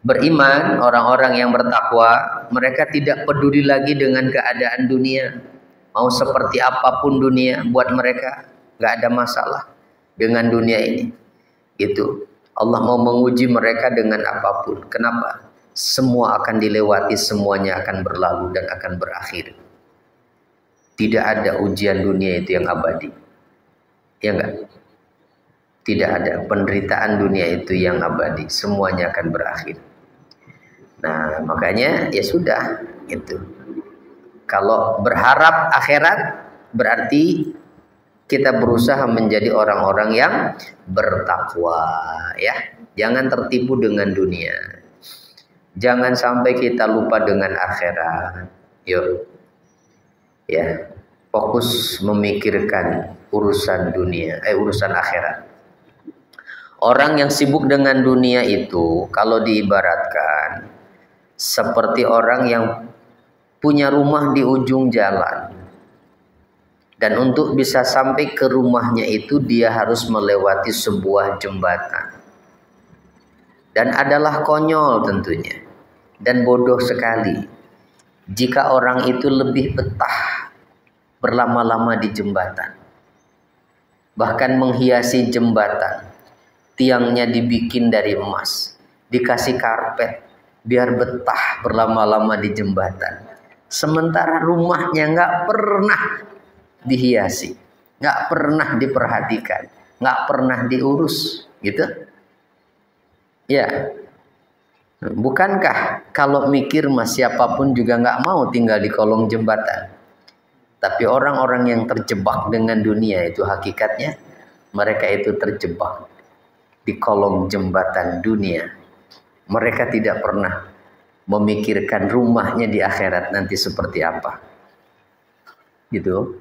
beriman, orang-orang yang bertakwa, mereka tidak peduli lagi dengan keadaan dunia. Mau seperti apapun dunia, buat mereka nggak ada masalah dengan dunia ini. Gitu. Allah mau menguji mereka dengan apapun. Kenapa? Semua akan dilewati, semuanya akan berlalu dan akan berakhir. Tidak ada ujian dunia itu yang abadi. Ya enggak? Tidak ada penderitaan dunia itu yang abadi. Semuanya akan berakhir. Nah, makanya ya sudah itu. Kalau berharap akhirat berarti kita berusaha menjadi orang-orang yang bertakwa, ya. Jangan tertipu dengan dunia. Jangan sampai kita lupa dengan akhirat. Yuk. Ya, fokus memikirkan urusan dunia, urusan akhirat. Orang yang sibuk dengan dunia itu kalau diibaratkan seperti orang yang punya rumah di ujung jalan. Dan untuk bisa sampai ke rumahnya itu dia harus melewati sebuah jembatan. Dan adalah konyol tentunya. Dan bodoh sekali jika orang itu lebih betah berlama-lama di jembatan. Bahkan menghiasi jembatan. Tiangnya dibikin dari emas. Dikasih karpet. Biar betah berlama-lama di jembatan. Sementara rumahnya nggak pernah dihiasi. Nggak pernah diperhatikan. Nggak pernah diurus. Gitu. Ya. Bukankah kalau mikir mas siapapun juga nggak mau tinggal di kolong jembatan. Tapi orang-orang yang terjebak dengan dunia itu hakikatnya mereka itu terjebak di kolong jembatan dunia. Mereka tidak pernah memikirkan rumahnya di akhirat nanti seperti apa. Gitu.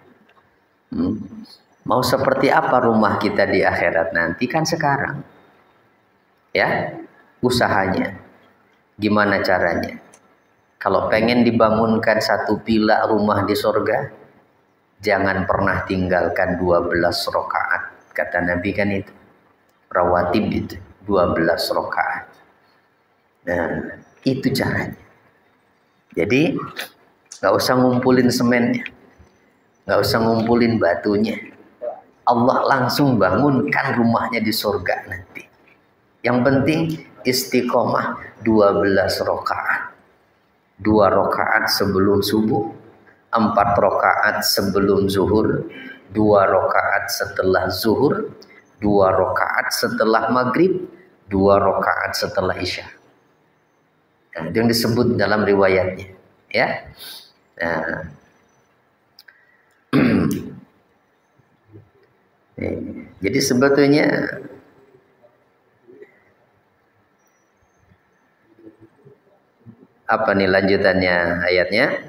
Mau seperti apa rumah kita di akhirat nanti kan sekarang. Ya, usahanya. Gimana caranya? Kalau pengen dibangunkan satu pila rumah di surga, jangan pernah tinggalkan 12 rakaat. Kata Nabi kan itu. Rawatib itu 12 rakaat. Nah, itu caranya. Jadi nggak usah ngumpulin semennya, nggak usah ngumpulin batunya. Allah langsung bangunkan rumahnya di surga nanti. Yang penting istiqomah 12 rakaat. 2 rakaat sebelum subuh, 4 rakaat sebelum zuhur, 2 rakaat setelah zuhur, 2 rakaat setelah maghrib, 2 rakaat setelah isya. Nah, itu yang disebut dalam riwayatnya, ya. Nah. Jadi sebetulnya apa nih lanjutannya ayatnya?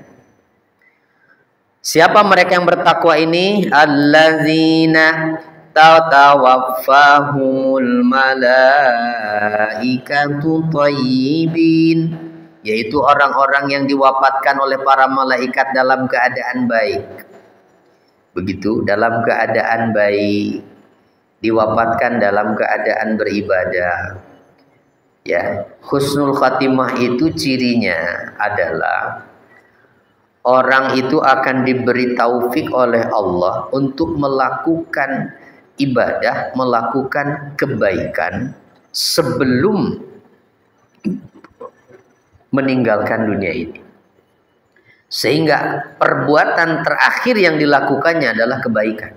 Siapa mereka yang bertakwa ini? Alladzina tatawaffahumul malaikatu thayyibin, yaitu orang-orang yang diwafatkan oleh para malaikat dalam keadaan baik. Begitu, dalam keadaan baik, diwafatkan dalam keadaan beribadah. Ya, husnul khatimah itu cirinya adalah orang itu akan diberi taufik oleh Allah untuk melakukan ibadah, melakukan kebaikan sebelum meninggalkan dunia ini. Sehingga perbuatan terakhir yang dilakukannya adalah kebaikan.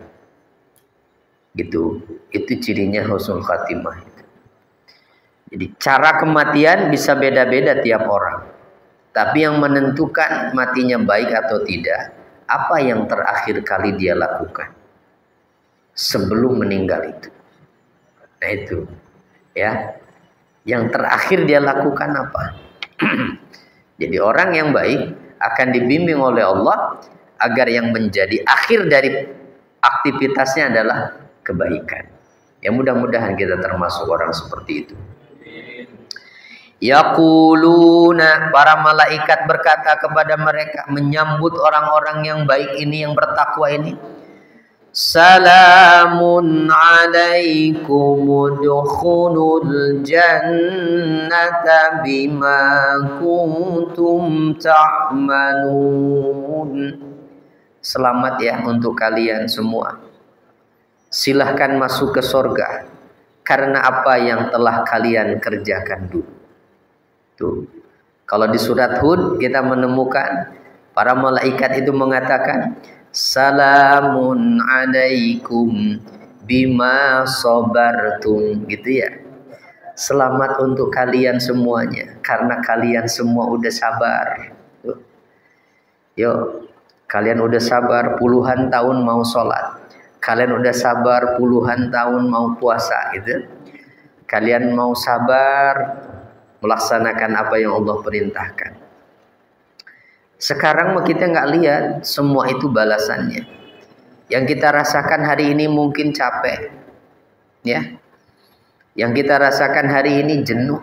Gitu. Itu cirinya husnul khatimah. Jadi cara kematian bisa beda-beda tiap orang. Tapi yang menentukan matinya baik atau tidak, apa yang terakhir kali dia lakukan sebelum meninggal itu. Nah itu, ya. Yang terakhir dia lakukan apa? Jadi orang yang baik akan dibimbing oleh Allah agar yang menjadi akhir dari aktivitasnya adalah kebaikan. Ya, mudah-mudahan kita termasuk orang seperti itu. Yaquluna, para malaikat berkata kepada mereka menyambut orang-orang yang baik ini, yang bertakwa ini, salamun alaikum udkhulul jannata bima kuntum ta'malun. Selamat ya untuk kalian semua. Silahkan masuk ke surga karena apa yang telah kalian kerjakan dulu. Tuh. Kalau di surat Hud kita menemukan para malaikat itu mengatakan salamun alaikum bima sabartum, gitu ya. Selamat untuk kalian semuanya karena kalian semua udah sabar. Tuh. Yuk, kalian udah sabar puluhan tahun mau sholat. Kalian udah sabar puluhan tahun mau puasa, gitu. Kalian mau sabar melaksanakan apa yang Allah perintahkan. Sekarang kita nggak lihat semua itu balasannya. Yang kita rasakan hari ini mungkin capek, ya. Yang kita rasakan hari ini jenuh,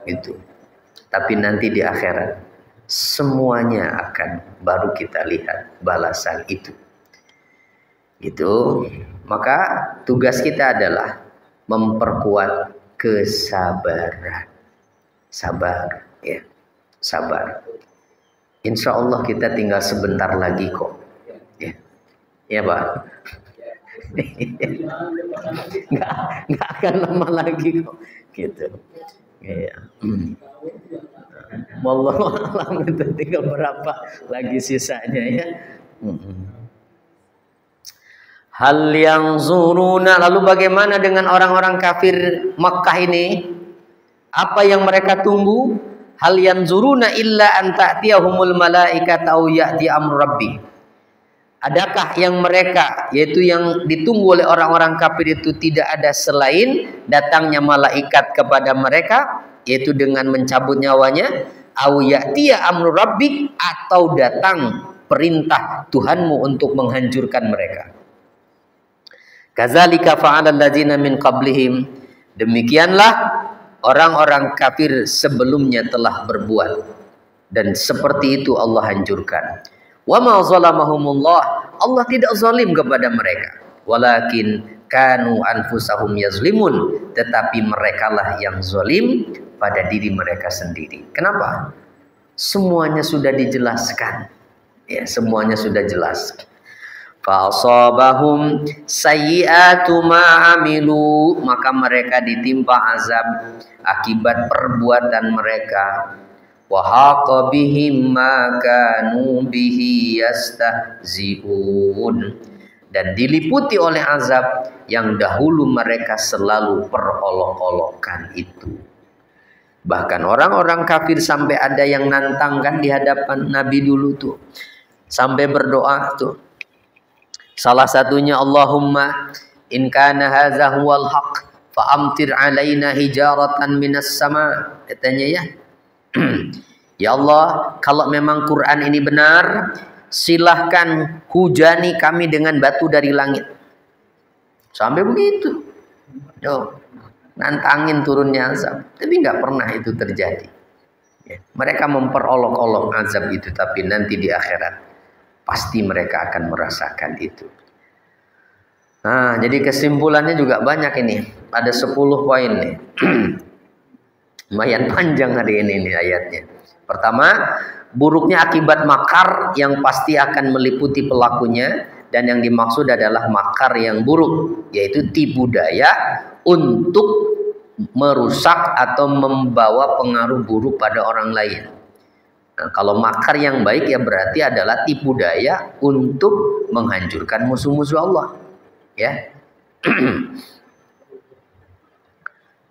gitu. Tapi nanti di akhirat semuanya akan baru kita lihat balasan itu. Gitu. Maka tugas kita adalah memperkuat kesabaran. Sabar, ya. Sabar. Insya Allah kita tinggal sebentar lagi kok. Ya, ya Pak. Nggak akan lama lagi kok. Gitu. Ya. Wallahu a'lam, itu tinggal berapa lagi sisanya ya. Hal yang zuruna, lalu bagaimana dengan orang-orang kafir Makkah ini? Apa yang mereka tunggu? Hal yang zuruna illa an ta'tiyahumul malaikat aw ya'ti amru rabbi. Adakah yang mereka, yaitu yang ditunggu oleh orang-orang kafir itu tidak ada selain datangnya malaikat kepada mereka, yaitu dengan mencabut nyawanya, aw ya'ti amru rabbi, atau datang perintah Tuhanmu untuk menghancurkan mereka. Kadzalika fa'alal ladzina min qablihim, demikianlah orang-orang kafir sebelumnya telah berbuat, dan seperti itu Allah hancurkan. Wa ma zalamahumullah, Allah tidak zalim kepada mereka, walakin kanu anfusahum yazlimun, tetapi merekalah yang zalim pada diri mereka sendiri. Kenapa? Semuanya sudah dijelaskan. Ya, semuanya sudah jelas. Fa'asabahum sayyi'atu ma'amilu, maka mereka ditimpa azab akibat perbuatan mereka. Wa haqa bihim ma kanu bihi yastahzi'un, dan diliputi oleh azab yang dahulu mereka selalu perolok-olokan itu. Bahkan orang-orang kafir sampai ada yang nantangkan di hadapan Nabi dulu tuh, sampai berdoa tuh. Salah satunya, Allahumma in kana hadza huwal haq fa amtir alaina hijaratan minas sama, katanya ya. Ya Allah, kalau memang Quran ini benar, silahkan hujani kami dengan batu dari langit. Sampai begitu. Tuh, nantangin turunnya azab, tapi nggak pernah itu terjadi. Ya, mereka memperolok-olok azab itu, tapi nanti di akhirat pasti mereka akan merasakan itu. Nah, jadi kesimpulannya juga banyak ini. Ada 10 poin nih. Lumayan panjang hari ini nih ayatnya. Pertama, buruknya akibat makar yang pasti akan meliputi pelakunya, dan yang dimaksud adalah makar yang buruk, yaitu tipu daya untuk merusak atau membawa pengaruh buruk pada orang lain. Nah, kalau makar yang baik ya berarti adalah tipu daya untuk menghancurkan musuh-musuh Allah. Ya.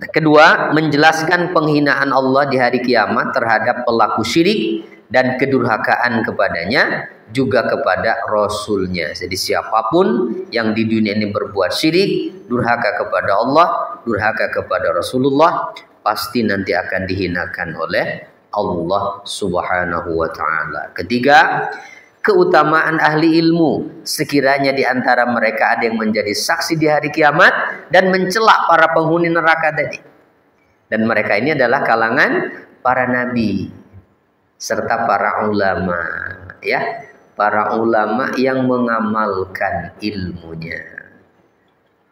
Kedua, menjelaskan penghinaan Allah di hari kiamat terhadap pelaku syirik dan kedurhakaan kepadanya, juga kepada Rasulnya. Jadi siapapun yang di dunia ini berbuat syirik, durhaka kepada Allah, durhaka kepada Rasulullah, pasti nanti akan dihinakan oleh Allah Subhanahu wa taala. Ketiga, keutamaan ahli ilmu. Sekiranya di antara mereka ada yang menjadi saksi di hari kiamat dan mencela para penghuni neraka tadi. Dan mereka ini adalah kalangan para nabi serta para ulama, ya. Para ulama yang mengamalkan ilmunya.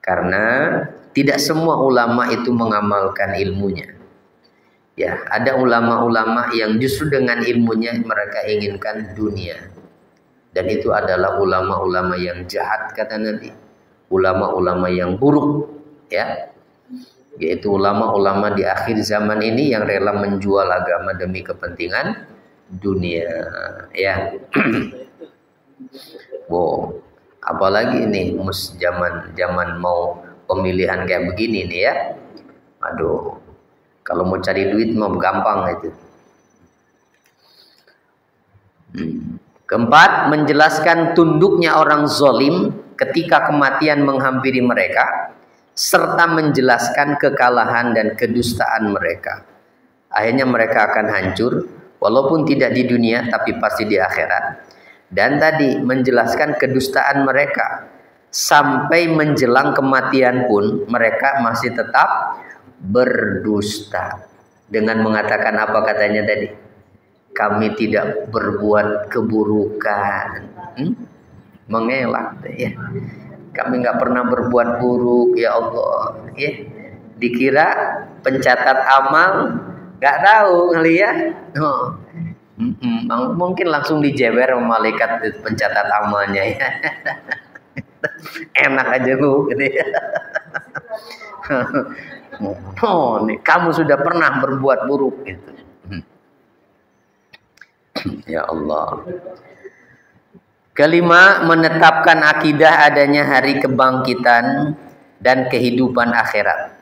Karena tidak semua ulama itu mengamalkan ilmunya. Ya, ada ulama-ulama yang justru dengan ilmunya mereka inginkan dunia. Dan itu adalah ulama-ulama yang jahat, kata Nabi. Ulama-ulama yang buruk, ya. Yaitu ulama-ulama di akhir zaman ini yang rela menjual agama demi kepentingan dunia, ya. Wow, apalagi ini zaman mau pemilihan kayak begini nih ya. Aduh, kalau mau cari duit mau gampang itu. Keempat, menjelaskan tunduknya orang zalim ketika kematian menghampiri mereka, serta menjelaskan kekalahan dan kedustaan mereka. Akhirnya mereka akan hancur, walaupun tidak di dunia tapi pasti di akhirat. Dan tadi menjelaskan kedustaan mereka, sampai menjelang kematian pun mereka masih tetap berdusta. Dengan mengatakan apa katanya tadi? Kami tidak berbuat keburukan. Mengelak ya. Kami nggak pernah berbuat buruk, ya Allah. Ya. Dikira pencatat amal, nggak tahu kali ya. Oh. Mungkin langsung dijewer sama malaikat pencatat amalnya ya. Enak aja bu, gitu ya. Oh, nih, kamu sudah pernah berbuat buruk gitu. Ya Allah. Kelima, menetapkan akidah adanya hari kebangkitan dan kehidupan akhirat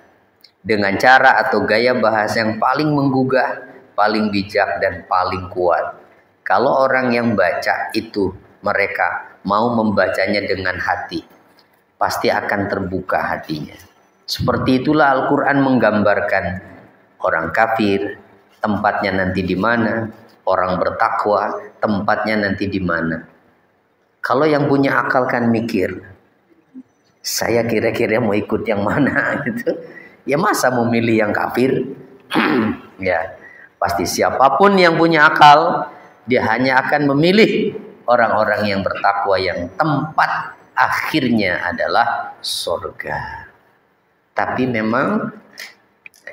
dengan cara atau gaya bahasa yang paling menggugah, paling bijak dan paling kuat. Kalau orang yang baca itu mereka mau membacanya dengan hati, pasti akan terbuka hatinya. Seperti itulah Al-Quran menggambarkan orang kafir tempatnya nanti di mana, orang bertakwa tempatnya nanti di mana. Kalau yang punya akal kan mikir, saya kira-kira mau ikut yang mana gitu. Ya masa mau milih yang kafir? Ya. Pasti siapapun yang punya akal, dia hanya akan memilih orang-orang yang bertakwa yang tempat akhirnya adalah surga. Tapi memang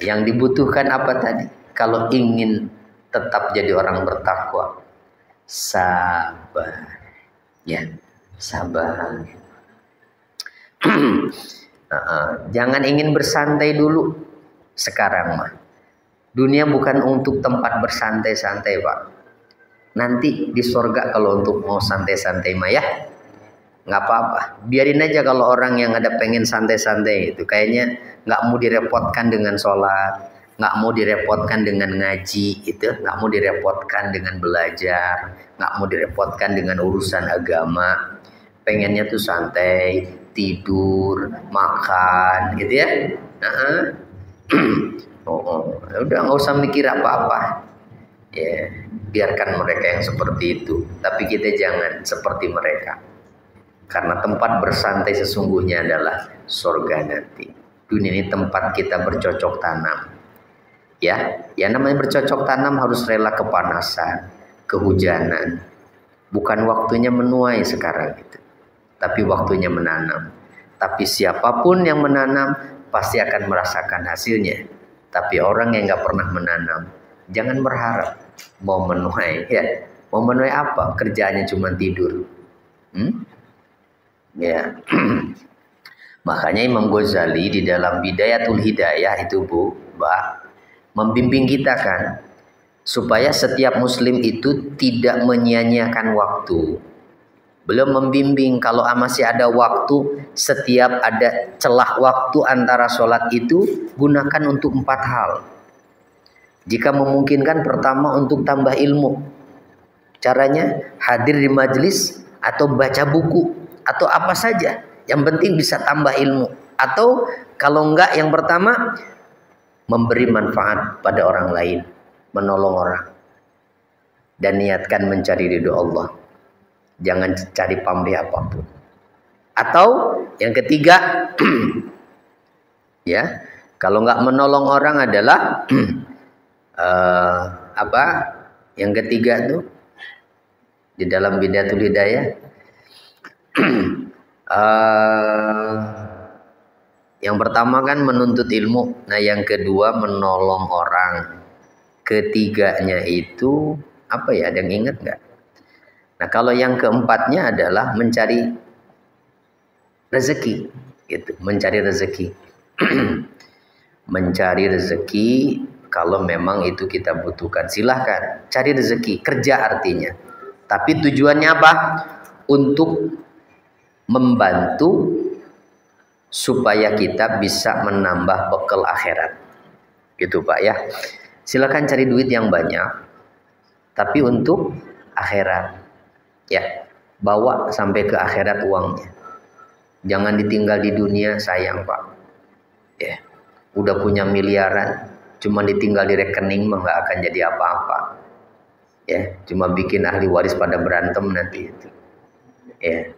yang dibutuhkan apa tadi? Kalau ingin tetap jadi orang bertakwa, sabar. Ya, sabar. Jangan ingin bersantai dulu sekarang mah. Dunia bukan untuk tempat bersantai-santai, Pak. Nanti di surga kalau untuk mau santai-santai mah ya, nggak apa-apa. Biarin aja kalau orang yang ada pengen santai-santai itu, kayaknya nggak mau direpotkan dengan sholat, nggak mau direpotkan dengan ngaji, itu nggak mau direpotkan dengan belajar, nggak mau direpotkan dengan urusan agama. Pengennya tuh santai, tidur, makan, gitu ya. Udah nggak usah mikir apa-apa. Ya, biarkan mereka yang seperti itu. Tapi kita jangan seperti mereka. Karena tempat bersantai sesungguhnya adalah surga nanti. Dunia ini tempat kita bercocok tanam. Ya namanya bercocok tanam harus rela kepanasan, kehujanan. Bukan waktunya menuai sekarang itu, tapi waktunya menanam. Tapi siapapun yang menanam pasti akan merasakan hasilnya. Tapi orang yang nggak pernah menanam, jangan berharap mau menuai. Ya, mau menuai apa? Kerjaannya cuma tidur. Ya, makanya Imam Ghazali di dalam Bidayatul Hidayah itu Mbak, membimbing kita kan, supaya setiap Muslim itu tidak menyia-nyiakan waktu. Beliau membimbing kalau masih ada waktu, setiap ada celah waktu antara sholat itu gunakan untuk 4 hal. Jika memungkinkan, pertama untuk tambah ilmu. Caranya hadir di majelis atau baca buku atau apa saja. Yang penting bisa tambah ilmu. Atau kalau enggak, yang pertama memberi manfaat pada orang lain, menolong orang. dan niatkan mencari ridho Allah. Jangan cari pamrih apapun. Atau yang ketiga, ya, kalau nggak menolong orang adalah apa? Yang ketiga tuh di dalam Bidatul Hidayah, yang pertama kan menuntut ilmu. Nah, yang kedua menolong orang. Ketiganya itu apa ya? Ada yang ingat nggak? Nah, kalau yang keempatnya adalah mencari rezeki, gitu. Mencari rezeki, mencari rezeki. Kalau memang itu kita butuhkan, silahkan cari rezeki, kerja artinya. Tapi tujuannya apa? Untuk membantu supaya kita bisa menambah bekal akhirat, gitu Pak ya. Silakan cari duit yang banyak, tapi untuk akhirat, ya. Bawa sampai ke akhirat uangnya. Jangan ditinggal di dunia, sayang Pak. Ya, udah punya miliaran, cuma ditinggal di rekening mah nggak akan jadi apa-apa. Ya, cuma bikin ahli waris pada berantem nanti itu. Ya.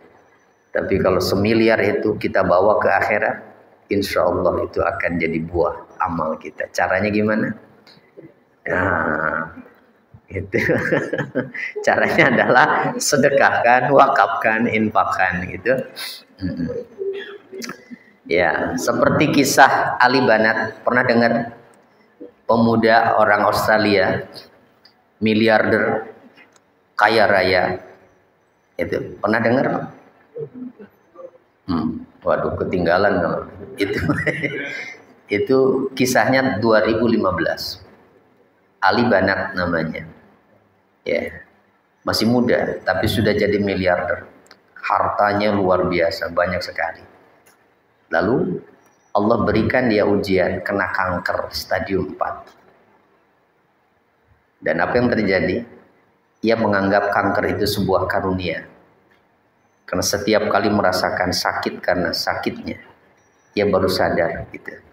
Tapi kalau semiliar itu kita bawa ke akhirat, insya Allah itu akan jadi buah amal kita. Caranya gimana? Nah, itu caranya adalah sedekahkan, wakafkan, infakkan gitu. Ya, seperti kisah Ali Banat, pernah dengar? Pemuda orang Australia, miliarder, kaya raya, itu pernah dengar? Waduh, ketinggalan kalau itu. Itu kisahnya 2015. Ali Banat namanya. Ya. Masih muda tapi sudah jadi miliarder. Hartanya luar biasa, banyak sekali. Lalu Allah berikan dia ujian, kena kanker stadium 4. Dan apa yang terjadi? Ia menganggap kanker itu sebuah karunia. Karena setiap kali merasakan sakit karena sakitnya, ia baru sadar gitu.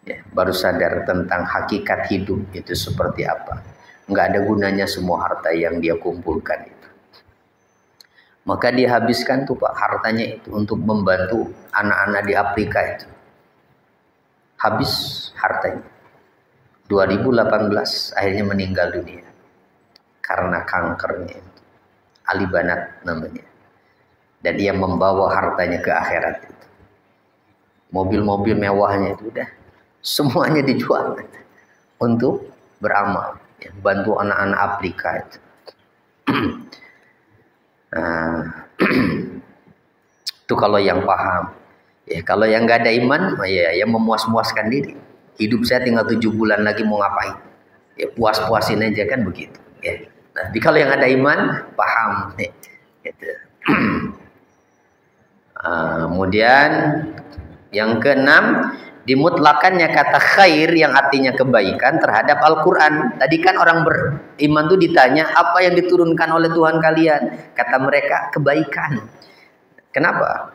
Ya, baru sadar tentang hakikat hidup itu seperti apa. Nggak ada gunanya semua harta yang dia kumpulkan itu. Maka dia habiskan tuh Pak hartanya itu untuk membantu anak-anak di Afrika itu. Habis hartanya. 2018 akhirnya meninggal dunia karena kankernya itu. Ali Banat namanya. Dan dia membawa hartanya ke akhirat itu. Mobil-mobil mewahnya itu udah semuanya dijual untuk beramal, ya, bantu anak-anak Afrika itu. Nah, itu kalau yang paham. Ya, kalau yang nggak ada iman, ya memuas-muaskan diri. Hidup saya tinggal 7 bulan lagi mau ngapain? Ya puas-puasin aja kan begitu. Ya. Nah, tapi kalau yang ada iman, paham. Ya, gitu. Kemudian yang keenam, dimutlakannya kata khair yang artinya kebaikan terhadap Al-Quran. Tadi kan orang beriman tuh ditanya apa yang diturunkan oleh Tuhan kalian. Kata mereka kebaikan. Kenapa?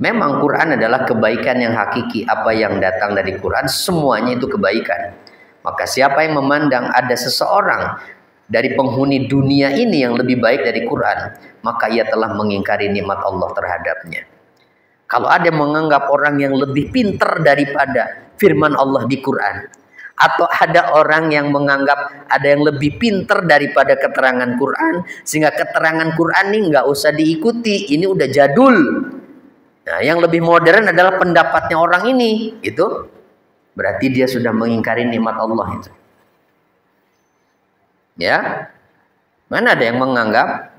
Memang Quran adalah kebaikan yang hakiki. Apa yang datang dari Quran semuanya itu kebaikan. Maka siapa yang memandang ada seseorang dari penghuni dunia ini yang lebih baik dari Quran, maka ia telah mengingkari nikmat Allah terhadapnya. Kalau ada yang menganggap orang yang lebih pintar daripada firman Allah di Quran, atau ada orang yang menganggap ada yang lebih pintar daripada keterangan Quran, sehingga keterangan Quran ini nggak usah diikuti, ini udah jadul. Nah, yang lebih modern adalah pendapatnya orang ini, itu berarti dia sudah mengingkari nikmat Allah itu. Ya, mana ada yang menganggap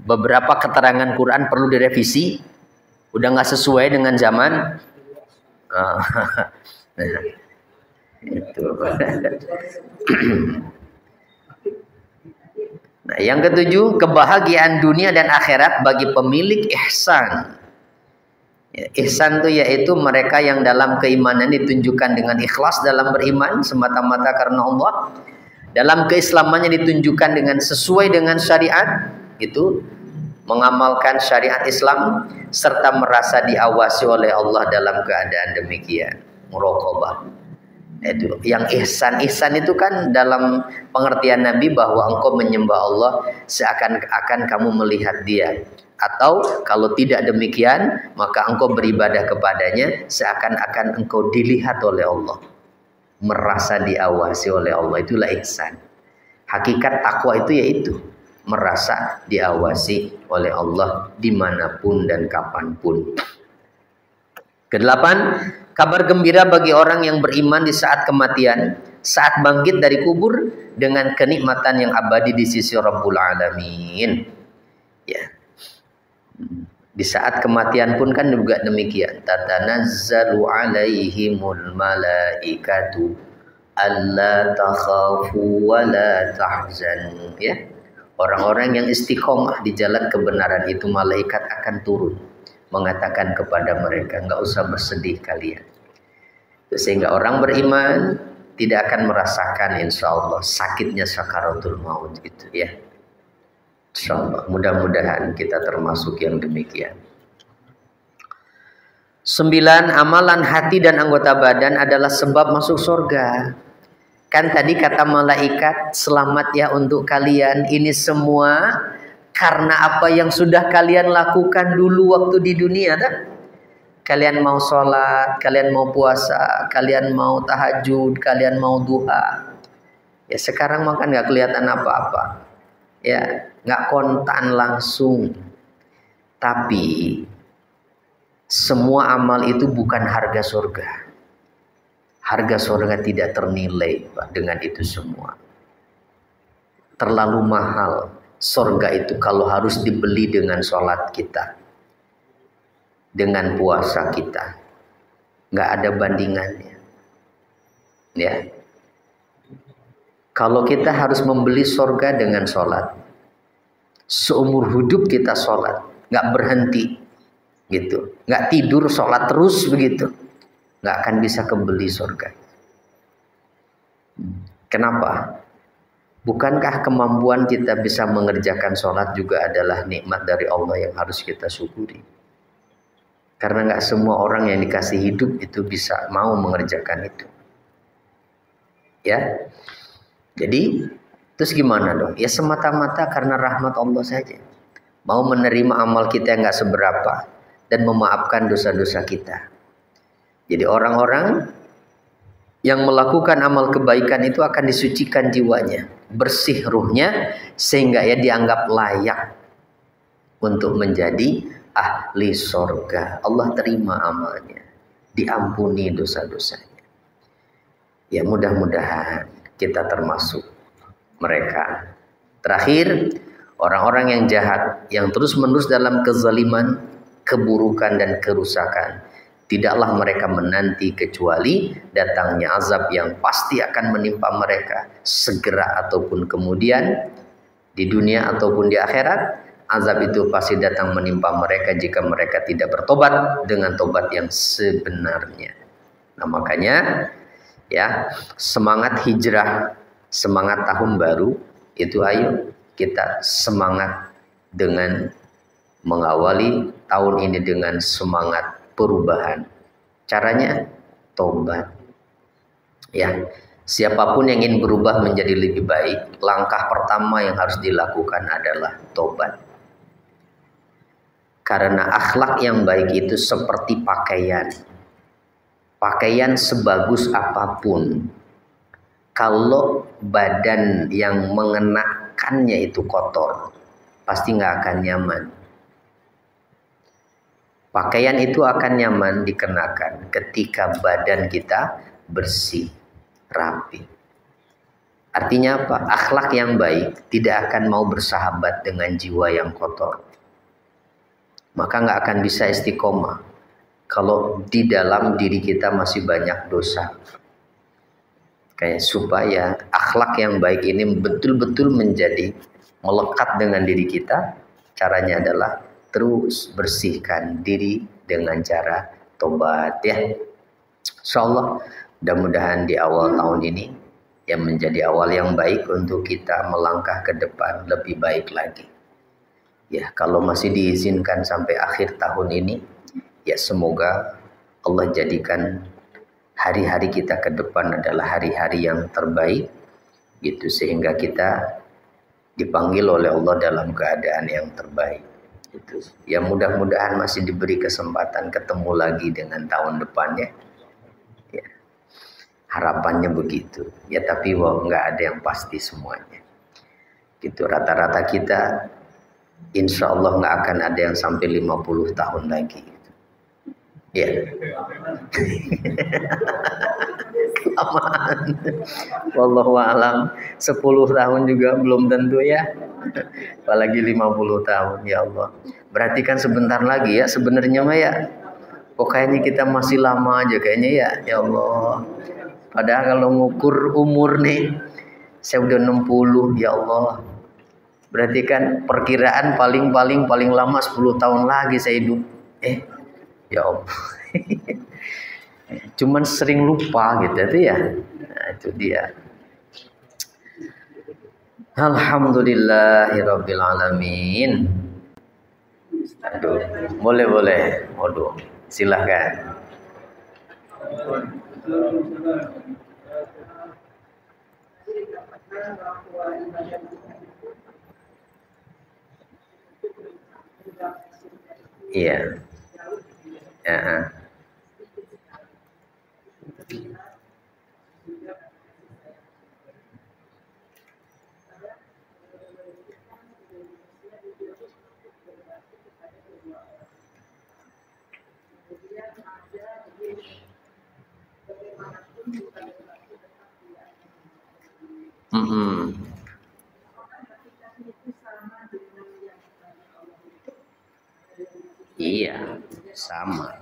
beberapa keterangan Quran perlu direvisi, udah nggak sesuai dengan zaman. Nah, itu. Nah, yang ketujuh, kebahagiaan dunia dan akhirat bagi pemilik ihsan. Ya, ihsan itu yaitu mereka yang dalam keimanan ditunjukkan dengan ikhlas dalam beriman semata-mata karena Allah. Dalam keislamannya ditunjukkan dengan sesuai dengan syariat, itu mengamalkan syariat Islam serta merasa diawasi oleh Allah dalam keadaan demikian, muraqabah. Itu yang ihsan. Ihsan itu kan dalam pengertian Nabi bahwa engkau menyembah Allah seakan-akan kamu melihat Dia, atau kalau tidak demikian maka engkau beribadah kepadanya seakan-akan engkau dilihat oleh Allah, merasa diawasi oleh Allah. Itulah ihsan. Hakikat takwa itu yaitu merasa diawasi oleh Allah dimanapun dan kapanpun. Kedelapan, kabar gembira bagi orang yang beriman di saat kematian, saat bangkit dari kubur dengan kenikmatan yang abadi di sisi Rabbul Alamin. Ya. Di saat kematian pun kan juga demikian. Tatanazzalu alaihimul malaikatu alla takhafu wa la tahzanu. Ya. Orang-orang yang istiqomah di jalan kebenaran itu, malaikat akan turun mengatakan kepada mereka, enggak usah bersedih kalian. Sehingga orang beriman tidak akan merasakan insyaallah sakitnya sakaratul maut gitu ya. Insyaallah mudah-mudahan kita termasuk yang demikian. 9. Amalan hati dan anggota badan adalah sebab masuk surga. Kan tadi kata malaikat, selamat ya untuk kalian. Ini semua karena apa yang sudah kalian lakukan dulu waktu di dunia. Tak? Kalian mau sholat, kalian mau puasa, kalian mau tahajud, kalian mau duha. Ya sekarang makan gak kelihatan apa-apa. Ya gak kontan langsung. Tapi semua amal itu bukan harga surga. Harga surga tidak ternilai Pak, dengan itu semua. Terlalu mahal surga itu kalau harus dibeli dengan sholat kita, dengan puasa kita. Nggak ada bandingannya. Ya. Kalau kita harus membeli surga dengan sholat, seumur hidup kita sholat, nggak berhenti, gitu, nggak tidur sholat terus begitu, nggak akan bisa kebeli surga. Kenapa? Bukankah kemampuan kita bisa mengerjakan sholat juga adalah nikmat dari Allah yang harus kita syukuri? Karena nggak semua orang yang dikasih hidup itu bisa mau mengerjakan itu. Ya, jadi terus gimana dong? Ya semata-mata karena rahmat Allah saja. Mau menerima amal kita yang nggak seberapa dan memaafkan dosa-dosa kita. Jadi orang-orang yang melakukan amal kebaikan itu akan disucikan jiwanya, bersih ruhnya, sehingga ia dianggap layak untuk menjadi ahli surga. Allah terima amalnya, diampuni dosa-dosanya. Ya mudah-mudahan kita termasuk mereka. Terakhir, orang-orang yang jahat, yang terus-menerus dalam kezaliman, keburukan dan kerusakan, tidaklah mereka menanti kecuali datangnya azab yang pasti akan menimpa mereka segera ataupun kemudian, di dunia ataupun di akhirat. Azab itu pasti datang menimpa mereka jika mereka tidak bertobat dengan tobat yang sebenarnya. Nah makanya ya, semangat hijrah, semangat tahun baru itu ayo kita semangat dengan mengawali tahun ini dengan semangat perubahan. Caranya tobat. Ya, siapapun yang ingin berubah menjadi lebih baik, langkah pertama yang harus dilakukan adalah tobat. Karena akhlak yang baik itu seperti pakaian. Pakaian sebagus apapun, kalau badan yang mengenakannya itu kotor, pasti nggak akan nyaman. Pakaian itu akan nyaman dikenakan ketika badan kita bersih, rapi. Artinya apa? Akhlak yang baik tidak akan mau bersahabat dengan jiwa yang kotor. Maka nggak akan bisa istiqomah kalau di dalam diri kita masih banyak dosa. Kayak supaya akhlak yang baik ini betul-betul menjadi melekat dengan diri kita, caranya adalah terus bersihkan diri dengan cara tobat ya. Insyaallah mudah-mudahan di awal tahun ini yang menjadi awal yang baik untuk kita melangkah ke depan lebih baik lagi. Ya, kalau masih diizinkan sampai akhir tahun ini, ya semoga Allah jadikan hari-hari kita ke depan adalah hari-hari yang terbaik gitu, sehingga kita dipanggil oleh Allah dalam keadaan yang terbaik gitu. Ya mudah-mudahan masih diberi kesempatan ketemu lagi dengan tahun depannya ya, harapannya begitu ya, tapi nggak ada yang pasti semuanya gitu. Rata-rata kita insya Allah nggak akan ada yang sampai 50 tahun lagi gitu. Ya lamaan. Wallahu a'lam. 10 tahun juga belum tentu ya, apalagi 50 tahun. Ya Allah, berarti kan sebentar lagi ya sebenarnya mah ya. Kok kayaknya kita masih lama aja kayaknya ya. Ya Allah, padahal kalau ngukur umur nih saya udah 60. Ya Allah, berarti kan perkiraan paling lama 10 tahun lagi saya hidup. Ya Allah. Cuman sering lupa gitu itu ya. Nah, itu dia. Alhamdulillahirabbil alamin. Aduh, boleh. Waduh, silahkan. Iya. Iya, sama.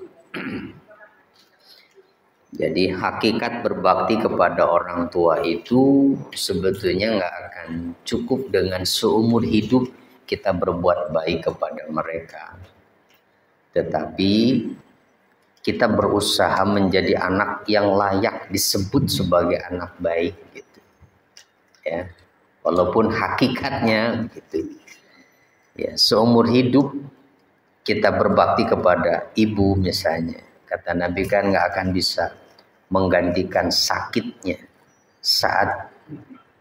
Jadi hakikat berbakti kepada orang tua itu sebetulnya nggak akan cukup dengan seumur hidup kita berbuat baik kepada mereka. Tetapi kita berusaha menjadi anak yang layak disebut sebagai anak baik gitu. Ya. Walaupun hakikatnya gitu. Ya, seumur hidup kita berbakti kepada ibu misalnya. Kata Nabi kan nggak akan bisa menggantikan sakitnya saat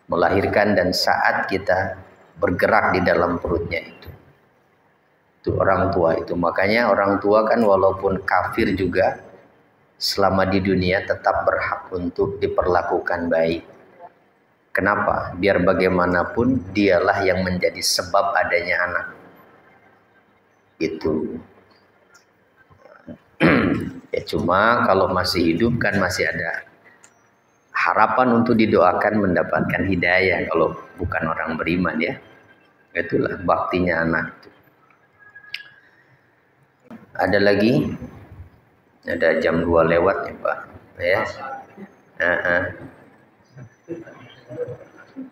melahirkan dan saat kita bergerak di dalam perutnya itu orang tua itu. Makanya orang tua kan walaupun kafir juga selama di dunia tetap berhak untuk diperlakukan baik. Kenapa? Biar bagaimanapun dialah yang menjadi sebab adanya anak itu. Ya cuma kalau masih hidup kan masih ada harapan untuk didoakan mendapatkan hidayah kalau bukan orang beriman ya. Itulah baktinya anak itu. Ada lagi? Ada jam 2 lewat ya Pak ya.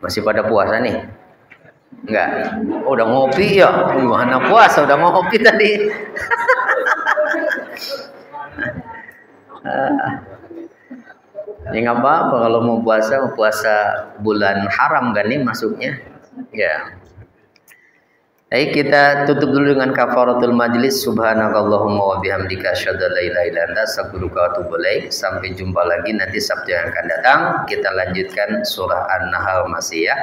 Masih pada puasa nih? Enggak? Oh, udah ngopi ya? Gimana puasa udah ngopi tadi? Ya nggak apa-apa kalau mau puasa bulan haram kan nih masuknya ya. Baik, kita tutup dulu dengan kafaratul majlis. Subhanakallahumma wa bihamdika asyhadu an la ilaha illa anta astaghfiruka wa atubu ilaik. Sampai jumpa lagi nanti Sabtu yang akan datang. Kita lanjutkan surah An-Nahl masih ya.